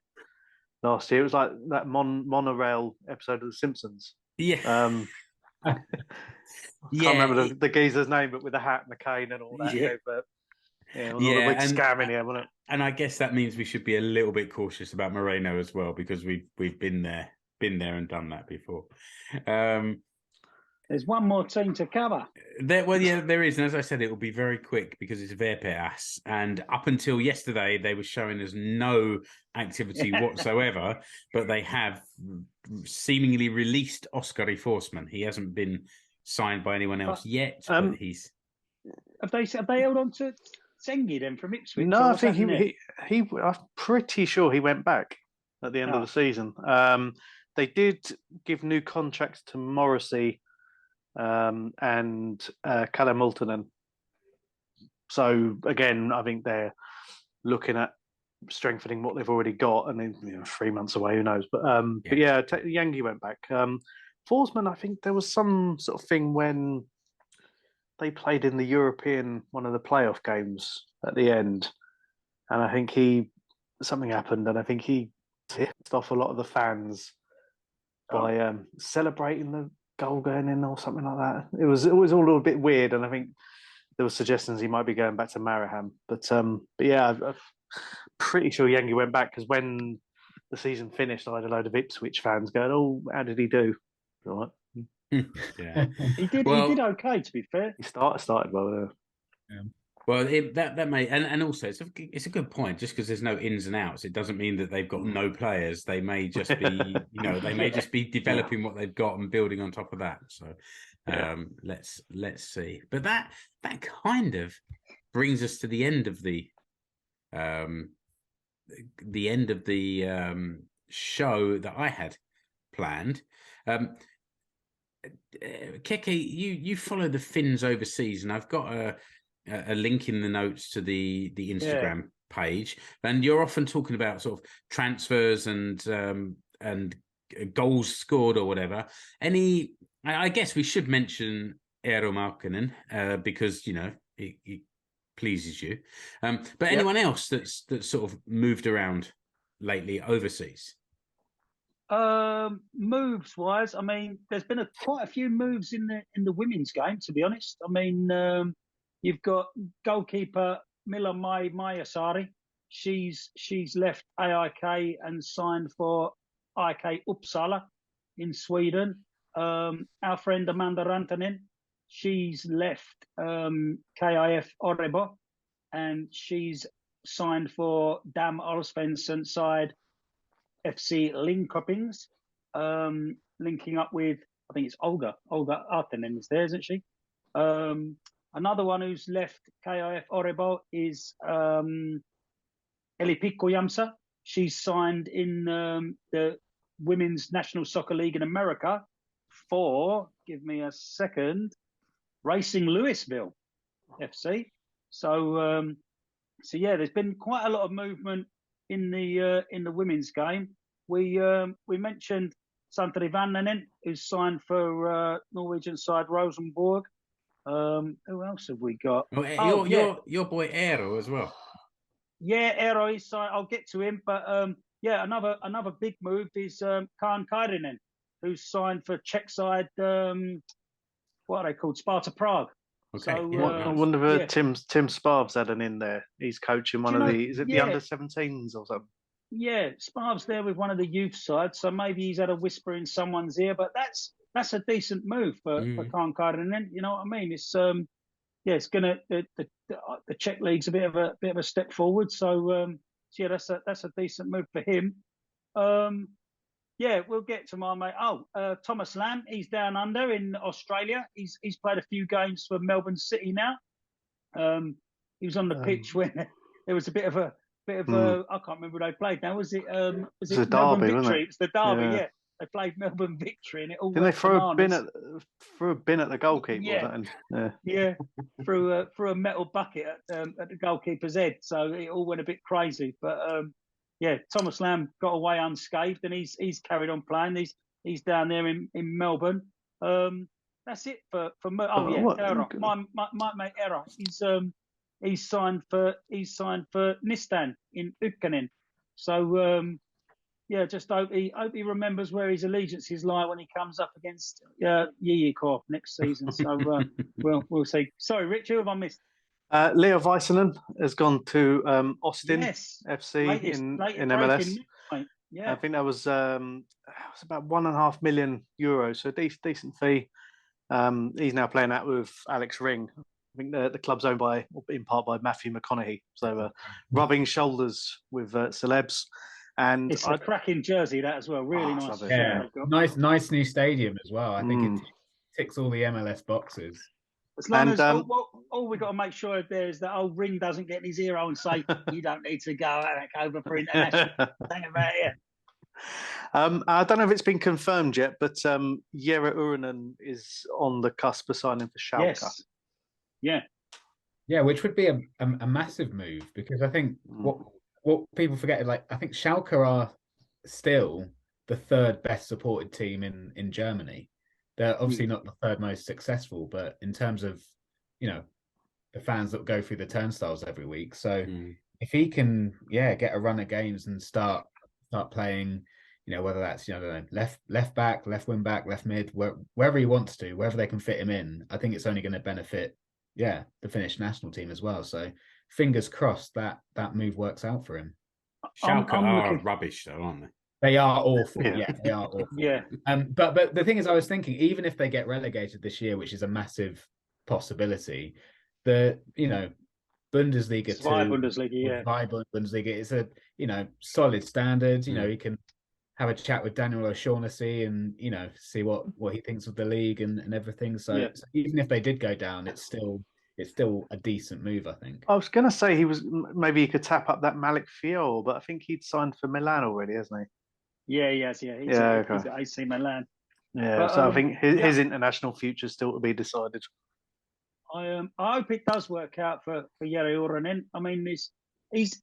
Speaker 4: last year. It was like that monorail episode of The Simpsons.
Speaker 2: Yeah.
Speaker 4: Can't remember the geezer's name, but with the hat and the cane and all that.
Speaker 2: Yeah.
Speaker 4: But all the big scam in here, wasn't it?
Speaker 2: And I guess that means we should be a little bit cautious about Moreno as well, because we've been there and done that before.
Speaker 3: There's one more team to cover.
Speaker 2: There is, and as I said, it will be very quick because it's VPS. And up until yesterday, they were showing us no activity whatsoever, but they have seemingly released Oscar Forsman. He hasn't been signed by anyone else yet, but he's.
Speaker 3: Have they held on to Zengi then from Ipswich?
Speaker 4: No, I think he. I'm pretty sure he went back at the end of the season. They did give new contracts to Morrissey and Kalle Multanen. So again, I think they're looking at strengthening what they've already got, and then 3 months away, who knows? But Yangi went back. Forsman, I think there was some sort of thing when they played in the European, one of the playoff games at the end, and I think something happened, and I think he tipped off a lot of the fans by celebrating the goal going in or something like that. It was all a little bit weird, and I think there were suggestions he might be going back to Maraham. But yeah, I'm pretty sure Yangi went back, because when the season finished, I had a load of Ipswich fans going, "Oh, how did he do?" All right.
Speaker 2: Yeah,
Speaker 3: he did okay, to be fair.
Speaker 4: He started well.
Speaker 2: Yeah. Well, that may and also it's a good point. Just because there's no ins and outs, it doesn't mean that they've got no players. They may just be, they may just be developing what they've got and building on top of that. So let's see. But that kind of brings us to the end of the show that I had planned. Keke, you follow the Finns overseas, and I've got a link in the notes to the Instagram page, and you're often talking about sort of transfers and goals scored or whatever. I guess we should mention Eero Markkanen because it pleases you. But anyone else that's sort of moved around lately overseas?
Speaker 3: Moves wise, I mean, there's been quite a few moves in the women's game, to be honest. I mean, you've got goalkeeper Milla Mayasari. She's left AIK and signed for AIK Uppsala in Sweden. Our friend Amanda Rantanen, she's left KIF Orrebo, and she's signed for Dam Allsvensson side FC Linköpings, linking up with, I think it's Olga Artenen is there, isn't she? Another one who's left KIF Orrebo is Eli Pikkujamsa. She's signed in the Women's National Soccer League in America for, give me a second, Racing Louisville FC. So yeah, there's been quite a lot of movement in the women's game. We mentioned Santeri Vannanen, who's signed for Norwegian side Rosenborg. Who else have we got?
Speaker 2: Your boy Eero as well.
Speaker 3: Yeah, Eero is signed. I'll get to him, but another big move is Kaan Kairinen, who's signed for Czech side. What are they called? Sparta Prague.
Speaker 2: Okay.
Speaker 3: So,
Speaker 4: I wonder if Tim Sparv's had an in there. He's coaching one of the the under-17s or something?
Speaker 3: Yeah, Sparv's there with one of the youth sides, so maybe he's had a whisper in someone's ear. But that's a decent move for Kaan Kairinen. You know what I mean? It's it's gonna the Czech league's a bit of a step forward. So yeah, that's a decent move for him. Yeah, we'll get to my mate. Thomas Lamb, he's down under in Australia. He's played a few games for Melbourne City now. He was on the pitch when there was a bit of a I can't remember who they played now. Was it Melbourne
Speaker 4: Derby,
Speaker 3: Victory? It was the Derby,
Speaker 4: yeah.
Speaker 3: Yeah. They played Melbourne Victory and it all
Speaker 4: Didn't they throw
Speaker 3: bananas.
Speaker 4: a bin at the goalkeeper?
Speaker 3: Yeah, threw a metal bucket at the goalkeeper's head, so it all went a bit crazy. But yeah, Thomas Lamb got away unscathed, and he's carried on playing. He's down there in Melbourne. That's it for Era. My mate Era. He's signed for Nistan in Huuhkajat. So yeah, just hope he remembers where his allegiances lie when he comes up against Huuhkajat next season. So we'll see. Sorry, Rich, who have I missed?
Speaker 4: Leo Väisänen has gone to Austin FC in MLS.
Speaker 3: Yeah,
Speaker 4: I think that was about €1.5 million, so decent fee. He's now playing that with Alex Ring. I think the club's owned in part by Matthew McConaughey, so rubbing shoulders with celebs. And
Speaker 3: it's a cracking jersey that as well. Really nice.
Speaker 5: Yeah, nice new stadium as well. I think it ticks all the MLS boxes.
Speaker 3: As long as all we've got to make sure there is that old Ring doesn't get in his ear and say, you don't need to go over for international. Think about it.
Speaker 4: I don't know if it's been confirmed yet, but Jere Urunen is on the cusp of signing for Schalke.
Speaker 3: Yes.
Speaker 5: Yeah, which would be a massive move, because I think what people forget, like, I think Schalke are still the third best supported team in Germany. They're obviously not the third most successful, but in terms of, the fans that go through the turnstiles every week. So if he can, get a run of games and start playing, whether that's, I don't know, left back, left wing back, left mid, wherever he wants to, wherever they can fit him in, I think it's only going to benefit, the Finnish national team as well. So fingers crossed that move works out for him.
Speaker 2: Schalke are rubbish though, aren't they?
Speaker 5: They are awful. Yeah, they are awful.
Speaker 3: Yeah.
Speaker 5: But the thing is, I was thinking, even if they get relegated this year, which is a massive possibility, the Bundesliga Bundesliga is a solid standard. He can have a chat with Daniel O'Shaughnessy and see what he thinks of the league and everything. So even if they did go down, it's still a decent move, I think.
Speaker 4: I was going to say maybe he could tap up that Malik Fiol, but I think he'd signed for Milan already, hasn't he?
Speaker 3: Yeah, he has. Yeah, he's at AC Milan.
Speaker 4: Yeah, but, so I think his international future is still to be decided.
Speaker 3: I hope it does work out for Jere Urunen. I mean, he's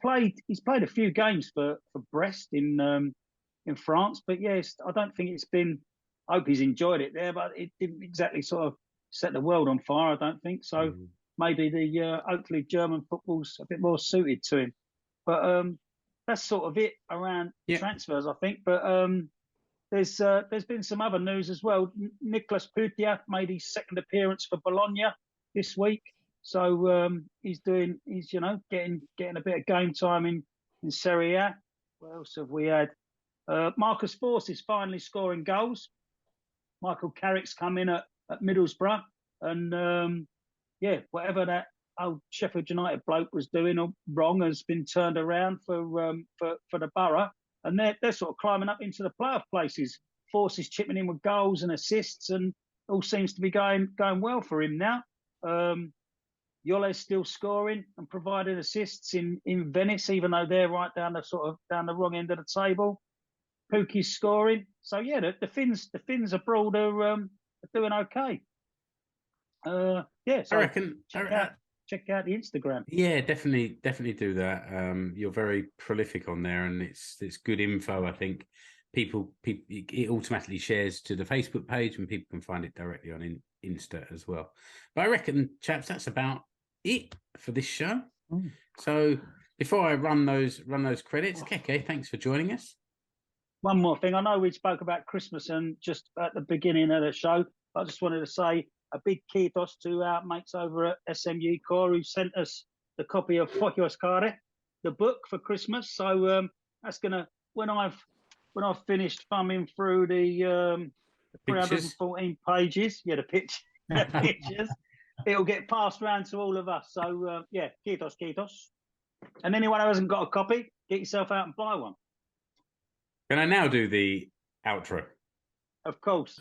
Speaker 3: played a few games for Brest in France, but yes, I don't think it's been. I hope he's enjoyed it there, but it didn't exactly sort of set the world on fire. I don't think so. Maybe hopefully German football's a bit more suited to him, but that's sort of it around transfers, I think. But there's been some other news as well. Nicolas Putia made his second appearance for Bologna this week, so he's getting a bit of game time in Serie A. What else have we had? Marcus Forss is finally scoring goals. Michael Carrick's come in at Middlesbrough, and whatever that old Sheffield United bloke was doing wrong has been turned around for the Borough, and they're sort of climbing up into the playoff places. Force is chipping in with goals and assists, and all seems to be going well for him now. Yole's still scoring and providing assists in Venice, even though they're right down the wrong end of the table. Pukki's scoring, so the Finns abroad are doing okay. So
Speaker 2: I reckon.
Speaker 3: Check out the Instagram.
Speaker 2: Yeah, definitely do that. You're very prolific on there, and it's good info. I think people it automatically shares to the Facebook page, and people can find it directly on Insta as well. But I reckon, chaps, that's about it for this show. So before I run those credits, Keke, thanks for joining us.
Speaker 3: One more thing. I know we spoke about Christmas and just at the beginning of the show. I just wanted to say a big kiitos to our mates over at SMU Core who sent us the copy of Huuhkajat, the book, for Christmas. So that's gonna when I've finished thumbing through the 314 pages, the pictures. it'll get passed round to all of us. So yeah, kiitos. And anyone who hasn't got a copy, get yourself out and buy one.
Speaker 2: Can I now do the outro?
Speaker 3: Of course.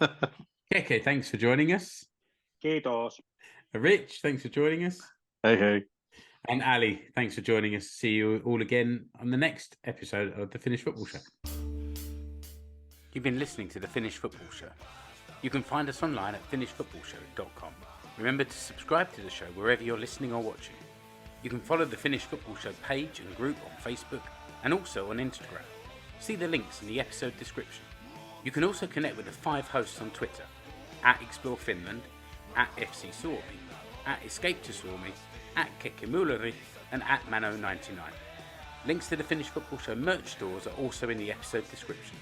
Speaker 2: Keke, thanks for joining us.
Speaker 3: Kiitos.
Speaker 2: Rich, thanks for joining us.
Speaker 4: Hey.
Speaker 2: And Ali, thanks for joining us. See you all again on the next episode of the Finnish Football Show. You've been listening to the Finnish Football Show. You can find us online at finishfootballshow.com. Remember to subscribe to the show wherever you're listening or watching. You can follow the Finnish Football Show page and group on Facebook and also on Instagram. See the links in the episode description. You can also connect with the 5 hosts on Twitter, at Explore Finland, at FC Suomi, at Escape to Suomi, at Kekimulari, and at Mano99. Links to the Finnish Football Show merch stores are also in the episode description.